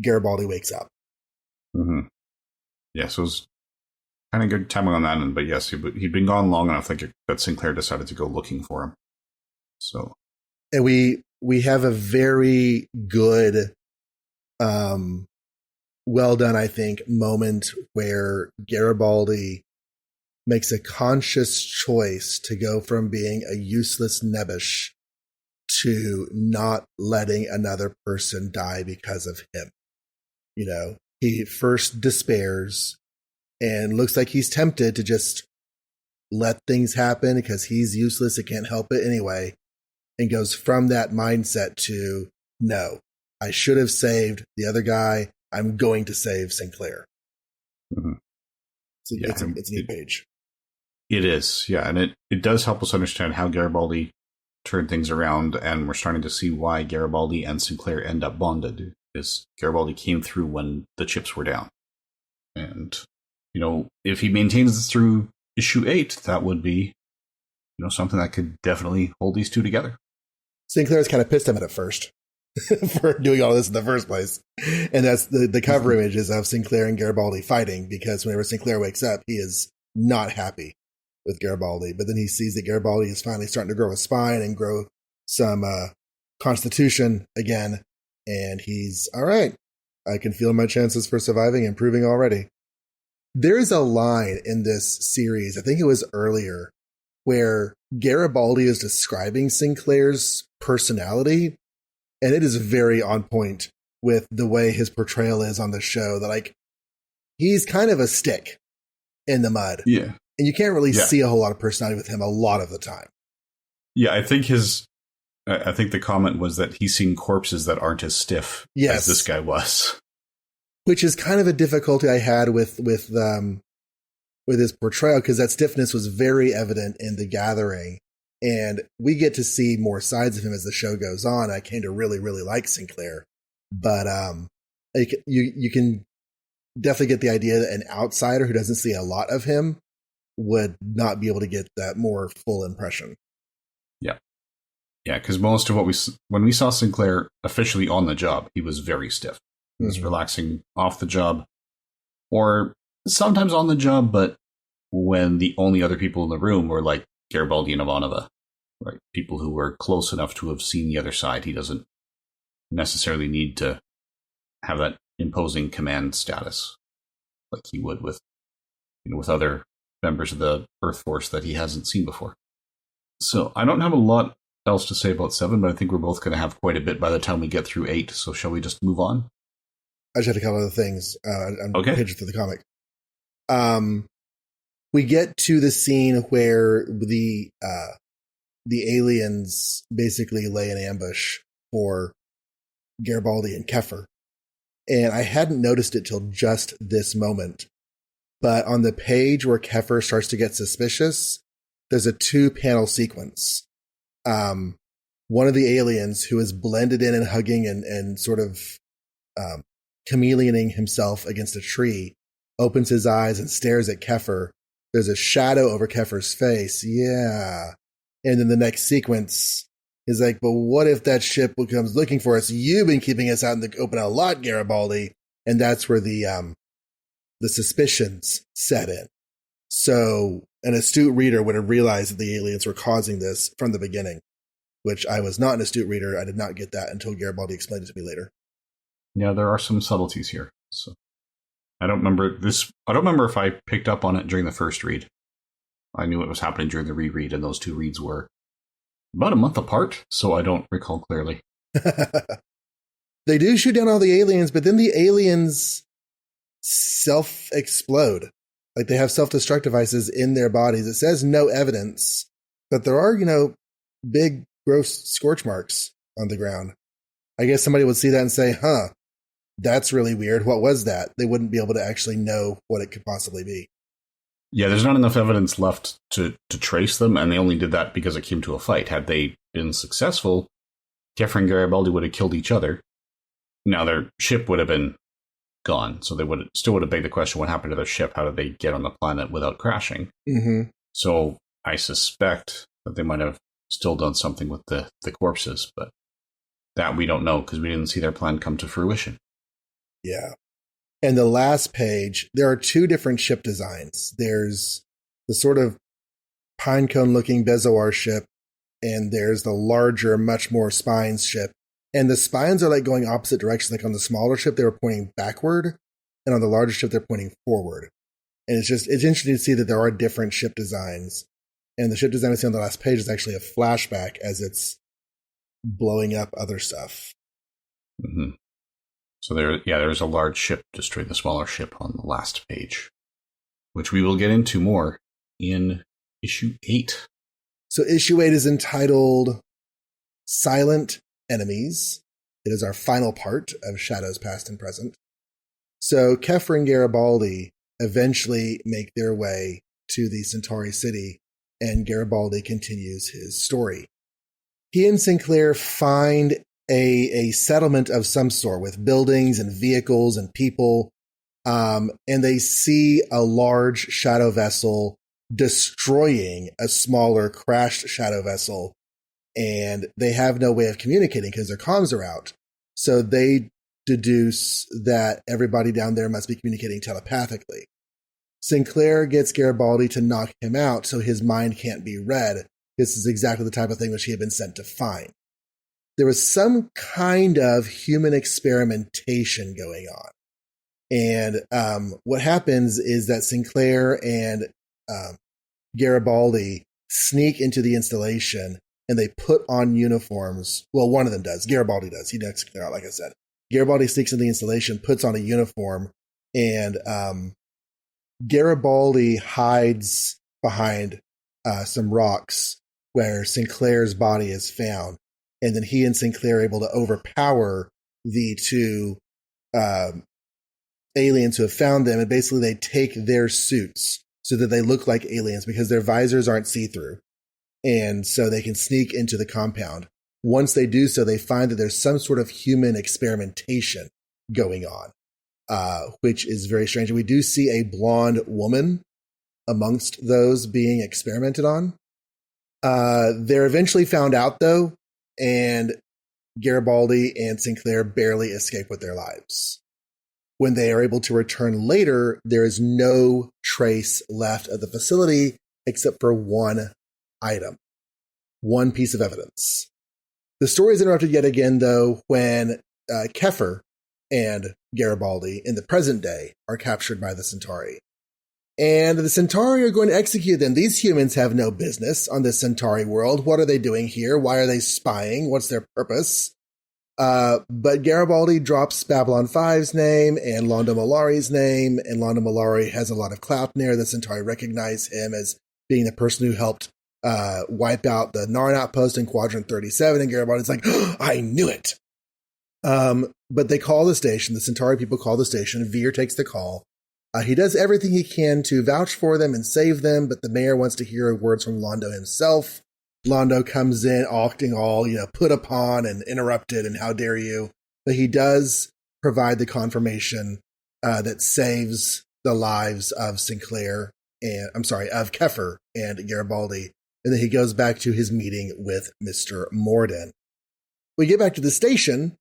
Garibaldi wakes up. Mm-hmm. Yeah, so it was kind of good timing on that end, but yes, he'd been gone long enough that Sinclair decided to go looking for him. So, and we have a very good, well done, I think, moment where Garibaldi makes a conscious choice to go from being a useless nebbish to not letting another person die because of him. He first despairs and looks like he's tempted to just let things happen because he's useless, it can't help it anyway, and goes from that mindset to, no, I should have saved the other guy, I'm going to save Sinclair. Mm-hmm. It's a neat page. It is, yeah, and it does help us understand how Garibaldi turned things around, and we're starting to see why Garibaldi and Sinclair end up bonded, because Garibaldi came through when the chips were down. And, if he maintains this through issue 8, that would be, something that could definitely hold these two together. Sinclair's kind of pissed him at first for doing all this in the first place. And that's the cover images of Sinclair and Garibaldi fighting, because whenever Sinclair wakes up, he is not happy with Garibaldi. But then he sees that Garibaldi is finally starting to grow a spine and grow some constitution again. And he's, all right, I can feel my chances for surviving and improving already. There's a line in this series, I think it was earlier, where Garibaldi is describing Sinclair's personality, and it is very on point with the way his portrayal is on the show, that he's kind of a stick in the mud. Yeah. And you can't really see a whole lot of personality with him a lot of the time. Yeah, I think the comment was that he's seen corpses that aren't as stiff as this guy was. Which is kind of a difficulty I had with his portrayal, because that stiffness was very evident in The Gathering. And we get to see more sides of him as the show goes on. I came to really, really like Sinclair. But you can definitely get the idea that an outsider who doesn't see a lot of him would not be able to get that more full impression. Yeah. Yeah, because most of when we saw Sinclair officially on the job, he was very stiff. He was relaxing off the job, or sometimes on the job, but when the only other people in the room were like Garibaldi and Ivanova, right? People who were close enough to have seen the other side. He doesn't necessarily need to have that imposing command status like he would with other members of the Earth Force that he hasn't seen before. So I don't have a lot else to say about 7, but I think we're both going to have quite a bit by the time we get through 8. So shall we just move on? I just had a couple other things. I'm paging through the comic. We get to the scene where the aliens basically lay an ambush for Garibaldi and Keffer. And I hadn't noticed it till just this moment. But on the page where Keffer starts to get suspicious, there's a 2-panel sequence. One of the aliens who is blended in and hugging and sort of chameleoning himself against a tree opens his eyes and stares at Keffer. There's a shadow over Keffer's face. Yeah. And then the next sequence is like, but what if that ship comes looking for us? You've been keeping us out in the open a lot, Garibaldi. And that's where the suspicions set in. So an astute reader would have realized that the aliens were causing this from the beginning, which I was not an astute reader. I did not get that until Garibaldi explained it to me later. Yeah, there are some subtleties here. So I don't remember this. I don't remember if I picked up on it during the first read. I knew it was happening during the reread, and those 2 reads were about a month apart, so I don't recall clearly. They do shoot down all the aliens, but then the aliens self-explode. Like they have self-destruct devices in their bodies. It says no evidence, but there are, big, gross scorch marks on the ground. I guess somebody would see that and say, that's really weird. What was that? They wouldn't be able to actually know what it could possibly be. Yeah, there's not enough evidence left to trace them, and they only did that because it came to a fight. Had they been successful, Keffer and Garibaldi would have killed each other. Now their ship would have been gone, so they would have begged the question, what happened to their ship? How did they get on the planet without crashing? Mm-hmm. So I suspect that they might have still done something with the corpses, but that we don't know because we didn't see their plan come to fruition. Yeah. And the last page, there are 2 different ship designs. There's the sort of pinecone-looking Bezoar ship, and there's the larger, much more spines ship. And the spines are like going opposite directions. Like on the smaller ship, they were pointing backward, and on the larger ship, they're pointing forward. And it's interesting to see that there are different ship designs. And the ship design we see on the last page is actually a flashback as it's blowing up other stuff. Mm-hmm. So there's a large ship destroying the smaller ship on the last page, which we will get into more in issue 8. So issue 8 is entitled Silent Enemies. It is our final part of Shadows Past and Present. So Keffer and Garibaldi eventually make their way to the Centauri city, and Garibaldi continues his story. He and Sinclair find a settlement of some sort with buildings and vehicles and people, and they see a large shadow vessel destroying a smaller crashed shadow vessel, and they have no way of communicating because their comms are out. So they deduce that everybody down there must be communicating telepathically. Sinclair gets Garibaldi to knock him out so his mind can't be read. This is exactly the type of thing which he had been sent to find. There was some kind of human experimentation going on. And what happens is that Sinclair and Garibaldi sneak into the installation and they put on uniforms. Well, one of them does. Garibaldi does. He knocks Sinclair out, like I said. Garibaldi sneaks into the installation, puts on a uniform, and Garibaldi hides behind some rocks where Sinclair's body is found. And then he and Sinclair are able to overpower the 2 aliens who have found them. And basically they take their suits so that they look like aliens because their visors aren't see-through. And so they can sneak into the compound. Once they do so, they find that there's some sort of human experimentation going on, which is very strange. And we do see a blonde woman amongst those being experimented on. They're eventually found out, though, and Garibaldi and Sinclair barely escape with their lives. When they are able to return later, there is no trace left of the facility except for one item, one piece of evidence. The story is interrupted yet again, though, when Keffer and Garibaldi in the present day are captured by the Centauri. And the Centauri are going to execute them. These humans have no business on this Centauri world. What are they doing here? Why are they spying? What's their purpose? But Garibaldi drops Babylon 5's name and Londo Mollari's name, and Londo Mollari has a lot of clout in there. The Centauri recognize him as being the person who helped wipe out the Narn outpost in Quadrant 37, and Garibaldi's like, oh, I knew it! But they call the station. The Centauri people call the station. Veer takes the call. He does everything he can to vouch for them and save them, but the mayor wants to hear words from Londo himself. Londo comes in acting all, put upon and interrupted and how dare you. But he does provide the confirmation that saves the lives of Sinclair of Keffer and Garibaldi. And then he goes back to his meeting with Mr. Morden. We get back to the station,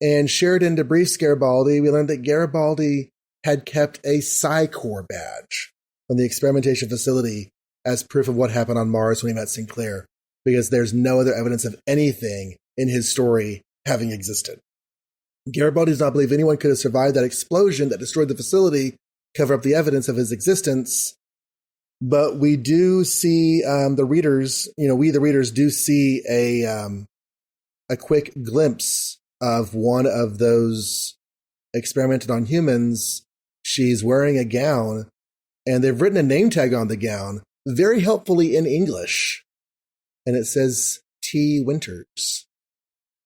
and Sheridan debriefs Garibaldi. We learn that Garibaldi had kept a Psi-Corps badge from the experimentation facility as proof of what happened on Mars when he met Sinclair, because there's no other evidence of anything in his story having existed. Garibaldi does not believe anyone could have survived that explosion that destroyed the facility, cover up the evidence of his existence. But we do see the readers do see a quick glimpse of one of those experimented on humans. She's wearing a gown, and they've written a name tag on the gown, very helpfully in English. And it says T. Winters.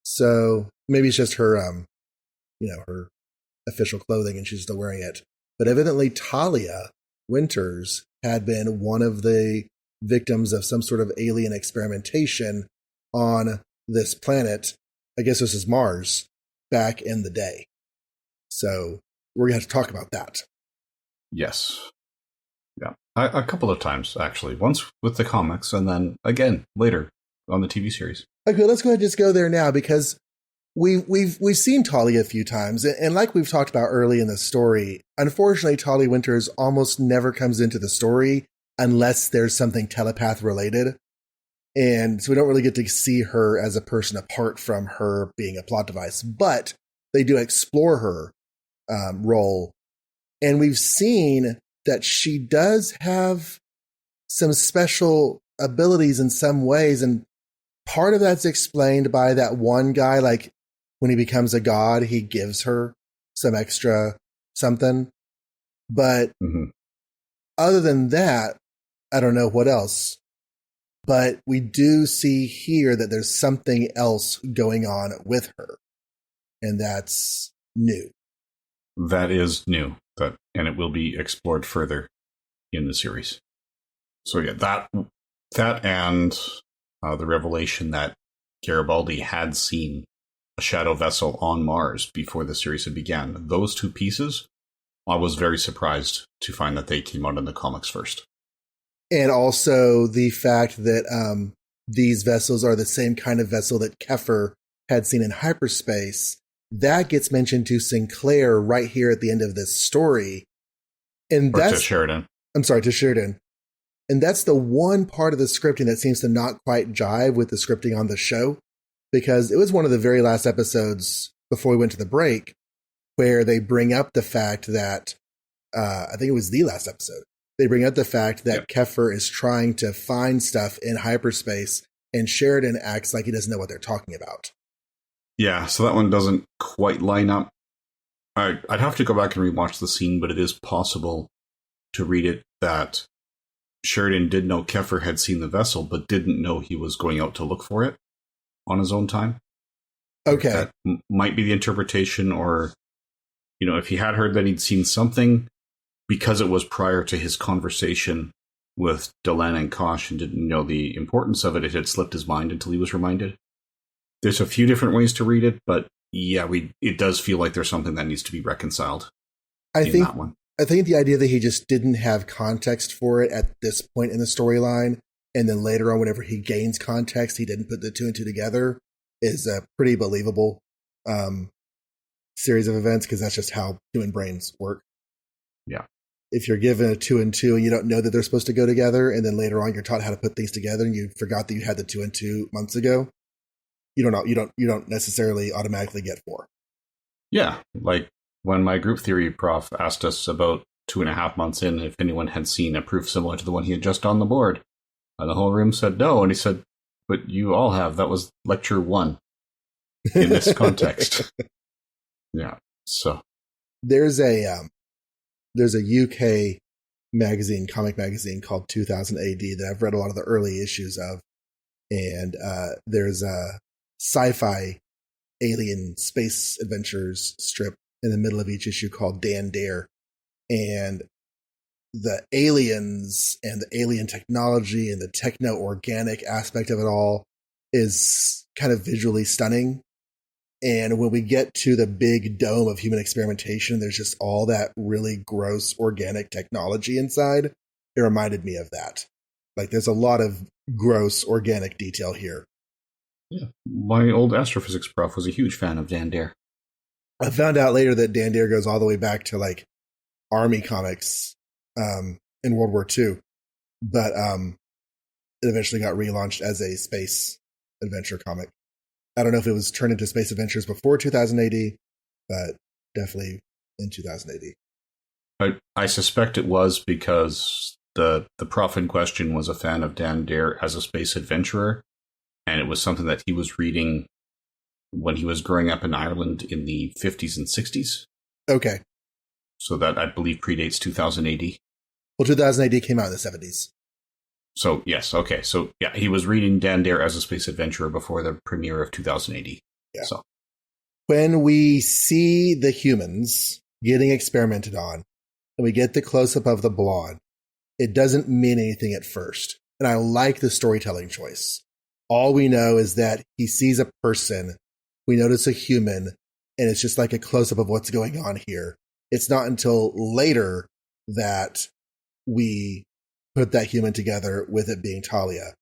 So maybe it's just her, her official clothing and she's still wearing it. But evidently Talia Winters had been one of the victims of some sort of alien experimentation on this planet. I guess this is Mars, back in the day. So we're going to have to talk about that. Yes. Yeah. A couple of times, actually. Once with the comics, and then again later on the TV series. Okay, let's go ahead and just go there now, because we've seen Talia a few times, and like we've talked about early in the story, unfortunately, Talia Winters almost never comes into the story unless there's something telepath related. And so we don't really get to see her as a person apart from her being a plot device. But they do explore her role. And we've seen that she does have some special abilities in some ways. And part of that's explained by that one guy, like when he becomes a god, he gives her some extra something. But other than that, I don't know what else. But we do see here that there's something else going on with her. And that's new. That is new. And it will be explored further in the series. So yeah, that and the revelation that Garibaldi had seen a shadow vessel on Mars before the series had began. Those two pieces, I was very surprised to find that they came out in the comics first. And also the fact that these vessels are the same kind of vessel that Keffer had seen in hyperspace. That gets mentioned to Sinclair right here at the end of this story. And that's to Sheridan. I'm sorry, to Sheridan. And that's the one part of the scripting that seems to not quite jive with the scripting on the show, because it was one of the very last episodes before we went to the break where they bring up the fact that, I think it was the last episode, they bring up the fact that Keffer is trying to find stuff in hyperspace, and Sheridan acts like he doesn't know what they're talking about. Yeah, so that one doesn't quite line up. I'd have to go back and rewatch the scene, but it is possible to read it that Sheridan did know Keffer had seen the vessel, but didn't know he was going out to look for it on his own time. Okay. That might be the interpretation, or, if he had heard that he'd seen something, because it was prior to his conversation with Delenn and Kosh and didn't know the importance of it, it had slipped his mind until he was reminded. There's a few different ways to read it, but yeah, it does feel like there's something that needs to be reconciled. I think the idea that he just didn't have context for it at this point in the storyline and then later on, whenever he gains context, he didn't put the two and two together, is a pretty believable series of events, because that's just how human brains work. Yeah. If you're given a 2 and 2 and you don't know that they're supposed to go together, and then later on you're taught how to put things together and you forgot that you had the 2 and 2 months ago, you don't necessarily automatically get 4. Yeah. Like when my group theory prof asked us about 2.5 months in if anyone had seen a proof similar to the one he had just on the board. And the whole room said no. And he said, but you all have. That was lecture 1 in this context. Yeah. So there's a UK magazine, comic magazine called 2000 AD that I've read a lot of the early issues of. And there's a sci-fi alien space adventures strip in the middle of each issue called Dan Dare. And the aliens and the alien technology and the techno-organic aspect of it all is kind of visually stunning. And when we get to the big dome of human experimentation, there's just all that really gross organic technology inside. It reminded me of that. Like there's a lot of gross organic detail here. Yeah. My old astrophysics prof was a huge fan of Dan Dare. I found out later that Dan Dare goes all the way back to like army comics in World War II. But it eventually got relaunched as a space adventure comic. I don't know if it was turned into Space Adventures before 2000 AD, but definitely in 2000 AD. I suspect it was because the prof in question was a fan of Dan Dare as a space adventurer, and it was something that he was reading when he was growing up in Ireland in the 50s and 60s. Okay. So that, I believe, predates 2000 AD. Well, 2000 AD came out in the 70s. So, yes, okay. So, yeah, he was reading Dan Dare as a space adventurer before the premiere of 2000 AD. Yeah. So, when we see the humans getting experimented on, and we get the close-up of the blonde, it doesn't mean anything at first. And I like the storytelling choice. All we know is that he sees a person, we notice a human, and it's just like a close-up of what's going on here. It's not until later that we put that human together with it being Talia.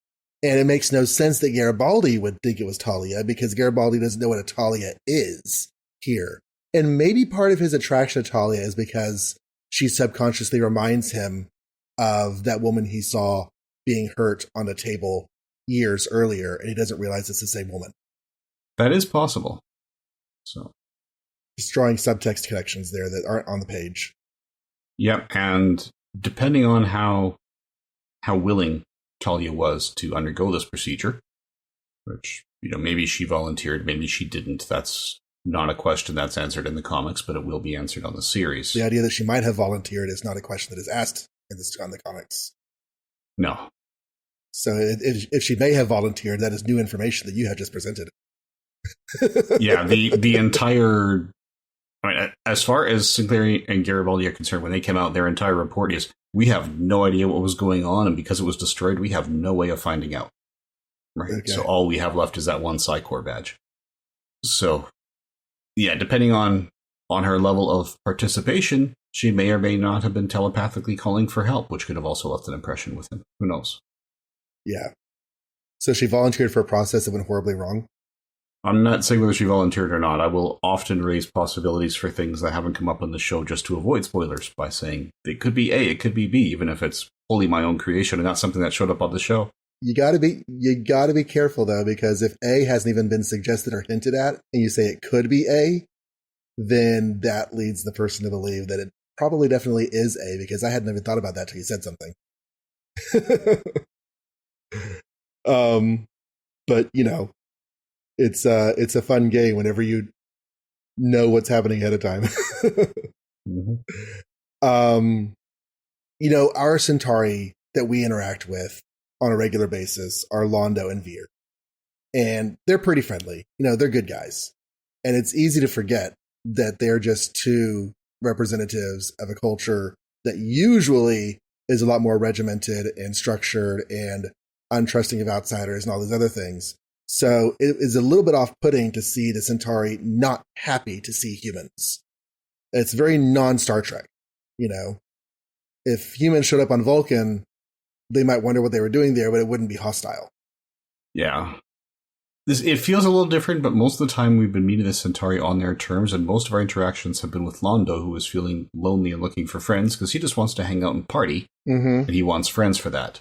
And it makes no sense that Garibaldi would think it was Talia, because Garibaldi doesn't know what a Talia is here. And maybe part of his attraction to Talia is because she subconsciously reminds him of that woman he saw being hurt on a table years earlier, and he doesn't realize it's the same woman. that is possible. So, Just drawing subtext connections there that aren't on the page. yep, and depending on how willing Talia was to undergo this procedure, which, maybe she volunteered, maybe she didn't. That's not a question that's answered in the comics, but it will be answered on the series. The idea that she might have volunteered is not a question that is asked on the comics. No. So if she may have volunteered, that is new information that you have just presented. Yeah, the entire... I mean, as far as Sinclair and Garibaldi are concerned, when they came out, their entire report is, we have no idea what was going on, and because it was destroyed, we have no way of finding out. Right. Okay. So all we have left is that one Psi Corps badge. So, yeah, depending on her level of participation, she may or may not have been telepathically calling for help, which could have also left an impression with him. Who knows? Yeah. So she volunteered for a process that went horribly wrong? I'm not saying whether she volunteered or not. I will often raise possibilities for things that haven't come up on the show just to avoid spoilers by saying it could be A, it could be B, even if it's wholly my own creation and not something that showed up on the show. You gotta be careful though, because if A hasn't even been suggested or hinted at, and you say it could be A, then that leads the person to believe that it probably definitely is A, because I hadn't even thought about that till you said something. But it's a fun game whenever you know what's happening ahead of time. Mm-hmm. Our Centauri that we interact with on a regular basis are Londo and Veer. And they're pretty friendly. They're good guys. And it's easy to forget that they're just two representatives of a culture that usually is a lot more regimented and structured and untrusting of outsiders and all these other things. So it is a little bit off-putting to see the Centauri not happy to see humans. It's very non-Star Trek, If humans showed up on Vulcan, they might wonder what they were doing there, but it wouldn't be hostile. Yeah. It feels a little different, but most of the time we've been meeting the Centauri on their terms, and most of our interactions have been with Londo, who is feeling lonely and looking for friends because he just wants to hang out and party, and he wants friends for that.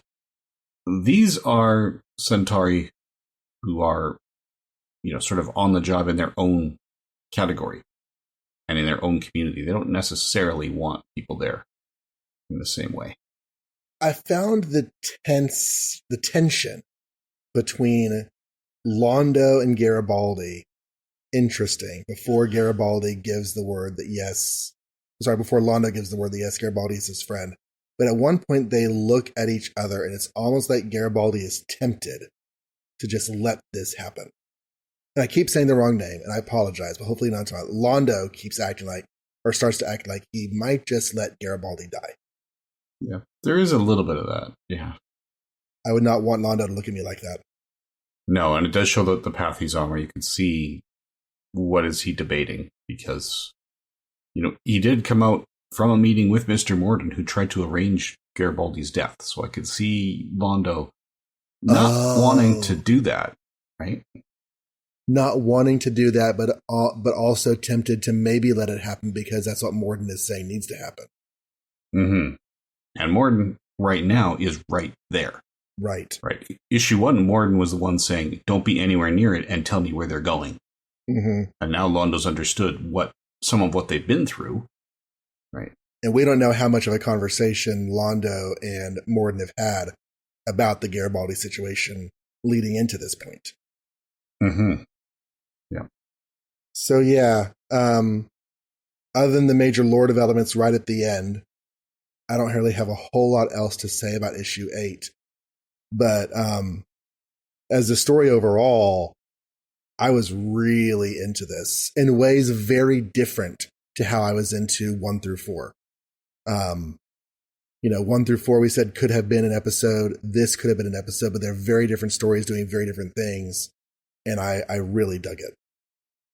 These are Centauri who are, sort of on the job in their own category and in their own community. They don't necessarily want people there in the same way. I found the tension between Londo and Garibaldi interesting before Garibaldi gives the word that yes, before Londo gives the word that yes, Garibaldi is his friend. But at one point they look at each other and it's almost like Garibaldi is tempted to just let this happen. And I keep saying the wrong name and I apologize, but hopefully not. Londo keeps acting like, or starts to act like he might just let Garibaldi die. Yeah, there is a little bit of that. Yeah. I would not want Londo to look at me like that. No, and it does show that the path he's on where you can see what is he debating, because, he did come out from a meeting with Mr. Morden who tried to arrange Garibaldi's death. So I could see Londo not wanting to do that, right? Not wanting to do that, but also tempted to maybe let it happen because that's what Morden is saying needs to happen. Mm-hmm. And Morden right now is right there. Right. Issue 1, Morden was the one saying, don't be anywhere near it and tell me where they're going. Mm-hmm. And now Londo's understood some of what they've been through. Right. And we don't know how much of a conversation Londo and Morden have had about the Garibaldi situation leading into this point. Mm-hmm. Yeah. So, yeah. Other than the major lore developments right at the end, I don't really have a whole lot else to say about issue 8. But as a story overall, I was really into this in ways very different to how I was into 1 through 4. 1 through 4 we said could have been an episode. This could have been an episode, but they're very different stories doing very different things. And I really dug it.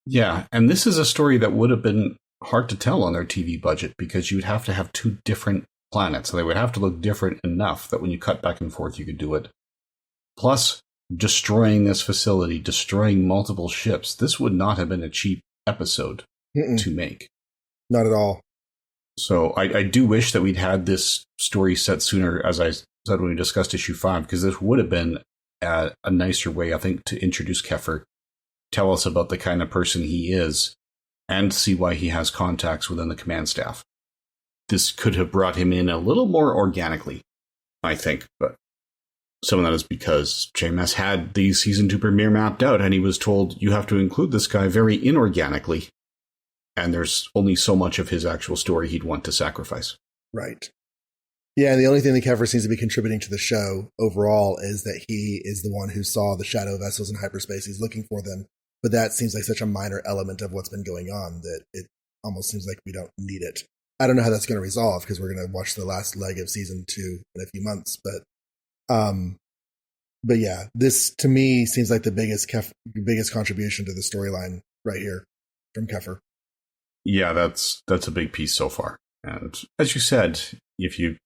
Yeah, and this is a story that would have been hard to tell on their TV budget because you'd have to have 2 different planets. So they would have to look different enough that when you cut back and forth, you could do it. Plus, destroying this facility, destroying multiple ships. This would not have been a cheap episode to make. Not at all. So I do wish that we'd had this story set sooner, as I said when we discussed issue 5, because this would have been a nicer way, I think, to introduce Kefir, tell us about the kind of person he is, and see why he has contacts within the command staff. This could have brought him in a little more organically, I think, but some of that is because JMS had the season 2 premiere mapped out, and he was told, you have to include this guy very inorganically, and there's only so much of his actual story he'd want to sacrifice. Right. Yeah, and the only thing that Kefir seems to be contributing to the show overall is that he is the one who saw the shadow vessels in hyperspace. He's looking for them, but that seems like such a minor element of what's been going on that it almost seems like we don't need it. I don't know how that's going to resolve because we're going to watch the last leg of season 2 in a few months, but yeah, this to me seems like the biggest contribution to the storyline right here from Kefir. Yeah, that's a big piece so far. And as you said, if you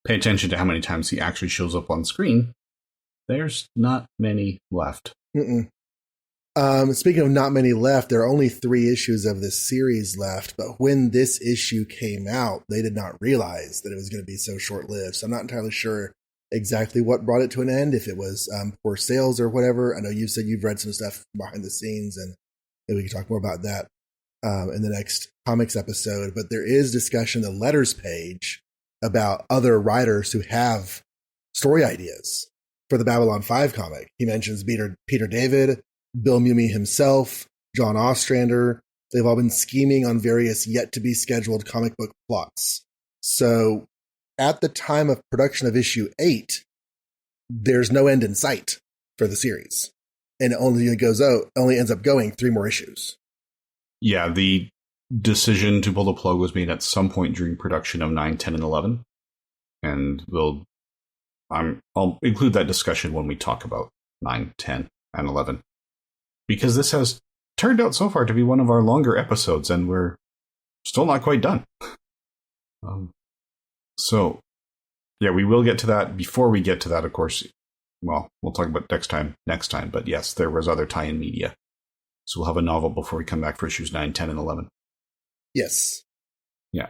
pay attention to how many times he actually shows up on screen, there's not many left. Speaking of not many left, there are only 3 issues of this series left, but when this issue came out, they did not realize that it was going to be so short-lived. So I'm not entirely sure exactly what brought it to an end, if it was poor sales or whatever. I know you said you've read some stuff behind the scenes, and maybe we can talk more about that in the next comics episode. But there is discussion in the letters page about other writers who have story ideas for the Babylon 5 comic. He mentions Peter David, Bill Mumy himself, John Ostrander. They've all been scheming on various yet-to-be-scheduled comic book plots. So at the time of production of issue 8, there's no end in sight for the series. And it only ends up going 3 more issues. Yeah, the decision to pull the plug was made at some point during production of 9, 10, and 11. And I'll include that discussion when we talk about 9, 10, and 11. Because this has turned out so far to be one of our longer episodes, and we're still not quite done. So, Yeah, we will get to that. Before we get to that, of course, well, we'll talk about next time. But yes, there was other tie-in media. So we'll have a novel before we come back for issues 9, 10, and 11. Yes. Yeah.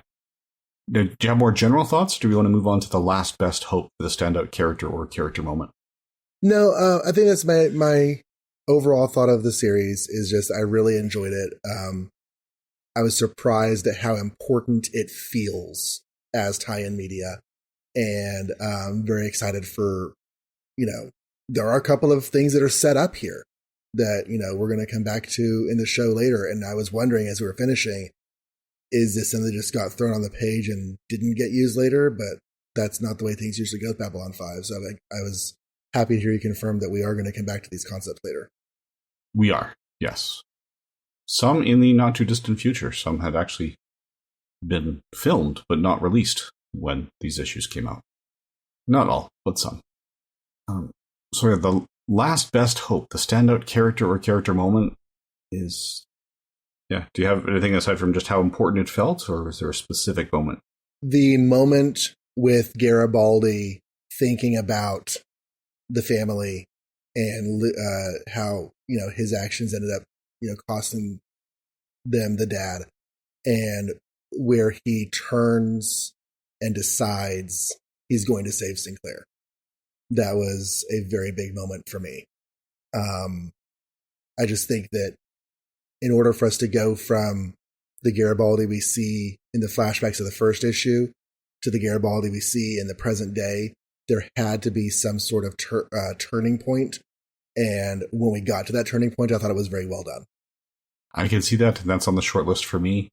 Do you have more general thoughts? Or do we want to move on to the last best hope for the standout character or character moment? No, I think that's my overall thought of the series is just I really enjoyed it. I was surprised at how important it feels as tie-in media, and I'm very excited for, there are a couple of things that are set up here that, we're going to come back to in the show later. And I was wondering as we were finishing, is this something that just got thrown on the page and didn't get used later? But that's not the way things usually go with Babylon 5. So I was happy to hear you confirm that we are going to come back to these concepts later. We are, yes. Some in the not too distant future. Some had actually been filmed but not released when these issues came out. Not all, but some. So the last best hope, the standout character or character moment is... Yeah. Do you have anything aside from just how important it felt, or is there a specific moment? The moment with Garibaldi thinking about the family and how, his actions ended up, costing them the dad, and where he turns and decides he's going to save Sinclair. That was a very big moment for me. I just think that in order for us to go from the Garibaldi we see in the flashbacks of the first issue to the Garibaldi we see in the present day, there had to be some sort of turning point. And when we got to that turning point, I thought it was very well done. I can see that, and that's on the short list for me.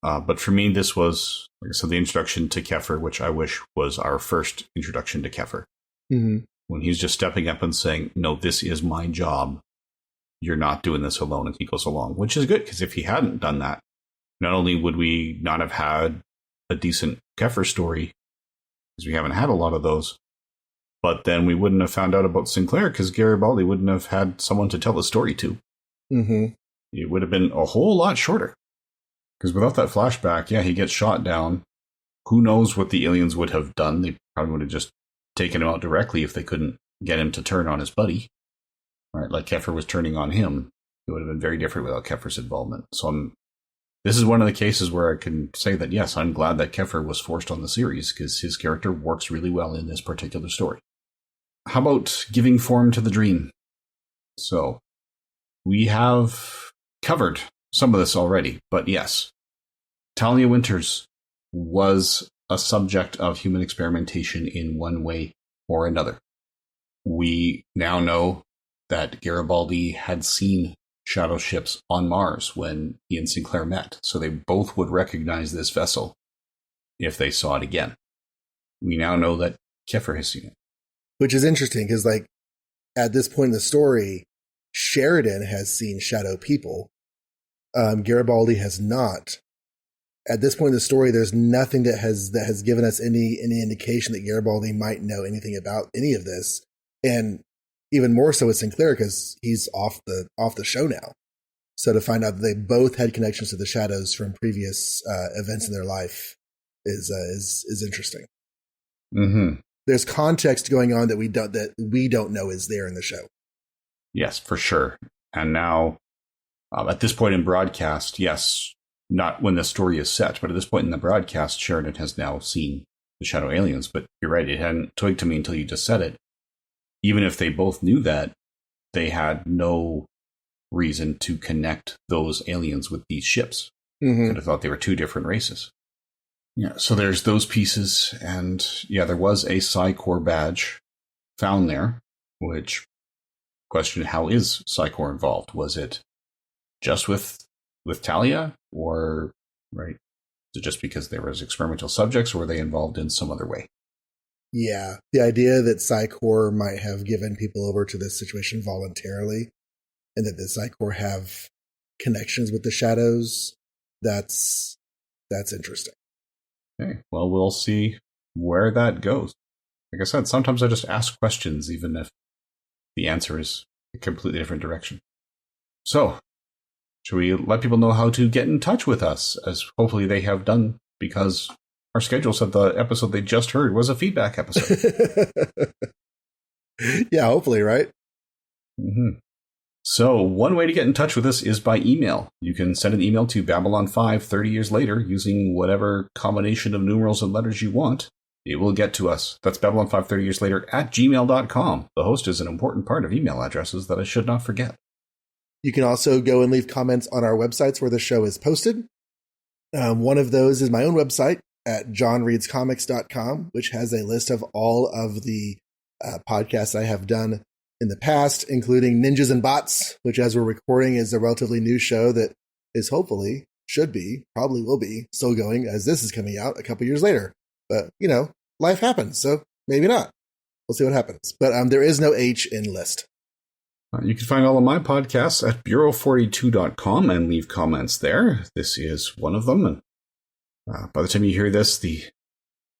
But for me, this was, like I said, the introduction to Kefir, which I wish was our first introduction to Kefir. Mm-hmm. When he's just stepping up and saying, no, this is my job. You're not doing this alone, and he goes along, which is good, because if he hadn't done that, not only would we not have had a decent Kefir story, because we haven't had a lot of those, but then we wouldn't have found out about Sinclair, because Garibaldi wouldn't have had someone to tell the story to. Mm-hmm. It would have been a whole lot shorter. Because without that flashback, yeah, he gets shot down. Who knows what the aliens would have done? They probably would have just taken him out directly if they couldn't get him to turn on his buddy. Right, like Kefir was turning on him. It would have been very different without Kefir's involvement. So this is one of the cases where I can say that, yes, I'm glad that Kefir was forced on the series, because his character works really well in this particular story. How about giving form to the dream? So we have covered some of this already, but yes, Talia Winters was a subject of human experimentation in one way or another. We now know that Garibaldi had seen shadow ships on Mars when he and Sinclair met, so they both would recognize this vessel if they saw it again. We now know that Kefir has seen it. Which is interesting, because at this point in the story, Sheridan has seen shadow people. Garibaldi has not. At this point in the story, there's nothing that has given us any indication that Garibaldi might know anything about any of this, and even more so with Sinclair, because he's off the show now. So to find out that they both had connections to the shadows from previous events in their life is interesting. Mm-hmm. There's context going on that we don't know is there in the show. Yes, for sure. And now, at this point in broadcast, yes, not when the story is set, but at this point in the broadcast, Sheridan has now seen the shadow aliens. But you're right, it hadn't twigged to me until you just said it. Even if they both knew that, they had no reason to connect those aliens with these ships. Mm-hmm. Could have thought they were two different races. Yeah, so there's those pieces, and yeah, there was a Psi-Corps badge found there, which question, how is Psi-Corps involved? Was it just with Talia, or right? Is it just because there was experimental subjects, or were they involved in some other way? Yeah, the idea that Psi-Corps might have given people over to this situation voluntarily, and that the Psi-Corps have connections with the shadows, that's interesting. Okay, well, we'll see where that goes. Like I said, sometimes I just ask questions, even if the answer is a completely different direction. So, should we let people know how to get in touch with us, as hopefully they have done, because our schedule said the episode they just heard was a feedback episode. Yeah, hopefully, right? Mm-hmm. So one way to get in touch with us is by email. You can send an email to Babylon5 30 years later using whatever combination of numerals and letters you want. It will get to us. That's Babylon5 30 years later at gmail.com. The host is an important part of email addresses that I should not forget. You can also go and leave comments on our websites where the show is posted. One of those is my own website at johnreadscomics.com, which has a list of all of the podcasts I have done in the past, including Ninjas and Bots, which as we're recording is a relatively new show that is hopefully, should be, probably will be still going as this is coming out a couple years later. But, life happens, so maybe not. We'll see what happens. But there is no H in list. You can find all of my podcasts at bureau42.com and leave comments there. This is one of them. And by the time you hear this, the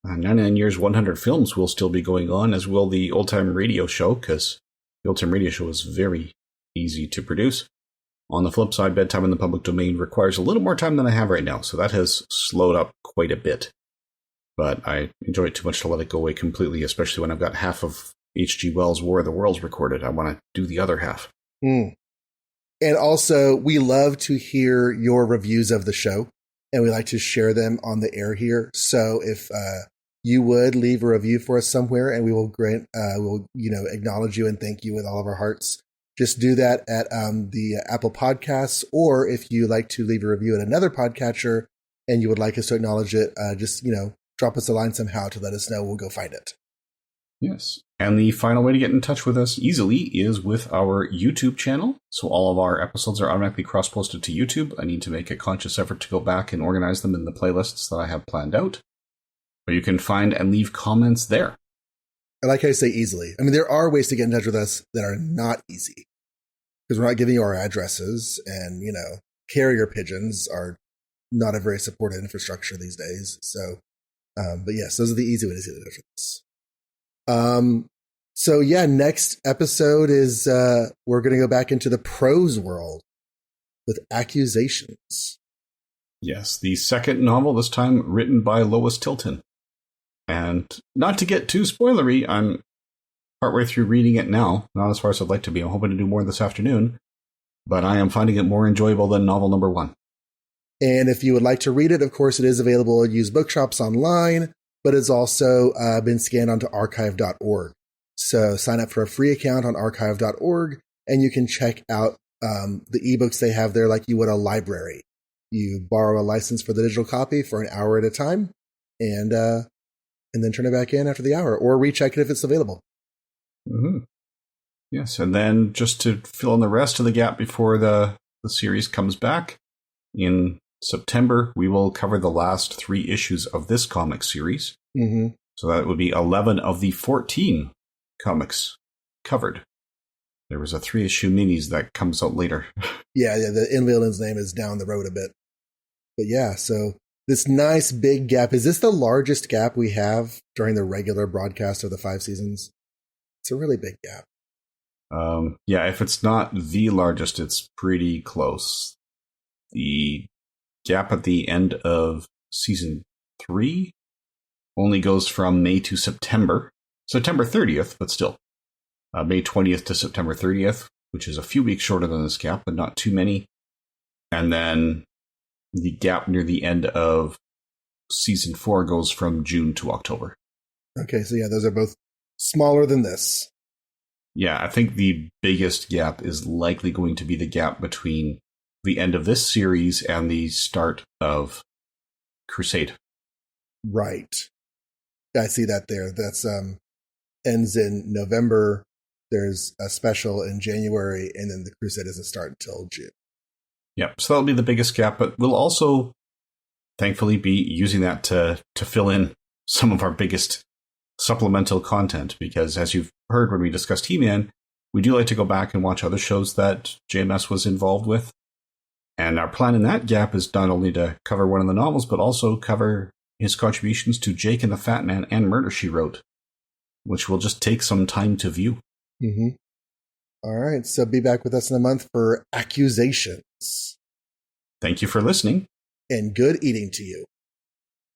99 Years, 100 Films will still be going on, as will the Old Time Radio Show, because the Old Time Radio Show is very easy to produce. On the flip side, Bedtime in the Public Domain requires a little more time than I have right now, so that has slowed up quite a bit. But I enjoy it too much to let it go away completely, especially when I've got half of H.G. Wells' War of the Worlds recorded. I want to do the other half. And also, we love to hear your reviews of the show, and we like to share them on the air here. So if you would leave a review for us somewhere, and we will acknowledge you and thank you with all of our hearts. Just do that at the Apple Podcasts, or if you like to leave a review at another podcatcher and you would like us to acknowledge it, drop us a line somehow to let us know. We'll go find it. Yes. And the final way to get in touch with us easily is with our YouTube channel. So all of our episodes are automatically cross-posted to YouTube. I need to make a conscious effort to go back and organize them in the playlists that I have planned out. But you can find and leave comments there. I like how you say easily. I mean, there are ways to get in touch with us that are not easy, because we're not giving you our addresses, and, carrier pigeons are not a very supported infrastructure these days. So, but yes, those are the easy ways to get in touch with us. So yeah, next episode is, we're going to go back into the prose world with Accusations. Yes, the second novel, this time written by Lois Tilton. And not to get too spoilery, I'm partway through reading it now. Not as far as I'd like to be. I'm hoping to do more this afternoon. But I am finding it more enjoyable than novel number 1. And if you would like to read it, of course, it is available at used bookshops online, but it's also been scanned onto archive.org. So sign up for a free account on archive.org, and you can check out the ebooks they have there like you would a library. You borrow a license for the digital copy for an hour at a time, and then turn it back in after the hour, or recheck it if it's available. Mm-hmm. Yes, and then just to fill in the rest of the gap before the series comes back, in September, we will cover the last 3 issues of this comic series. Mm-hmm. So that would be 11 of the 14 comics covered. There was a 3-issue minis that comes out later. Yeah, the Invillain's name is down the road a bit. But yeah, so this nice big gap. Is this the largest gap we have during the regular broadcast of the 5 seasons? It's a really big gap. Yeah, if it's not the largest, it's pretty close. The gap at the end of season 3 only goes from May to September 30th, but still. May 20th to September 30th, which is a few weeks shorter than this gap, but not too many. And then the gap near the end of season 4 goes from June to October. Okay, so yeah, those are both smaller than this. Yeah, I think the biggest gap is likely going to be the gap between the end of this series and the start of Crusade. Right. I see that there. That's ends in November. There's a special in January, and then the Crusade doesn't start until June. Yep, so that'll be the biggest gap, but we'll also, thankfully, be using that to fill in some of our biggest supplemental content, because as you've heard when we discussed He-Man, we do like to go back and watch other shows that JMS was involved with. And our plan in that gap is not only to cover one of the novels, but also cover his contributions to Jake and the Fat Man and Murder, She Wrote, which will just take some time to view. Mm-hmm. All right, so be back with us in a month for Accusations. Thank you for listening. And good eating to you.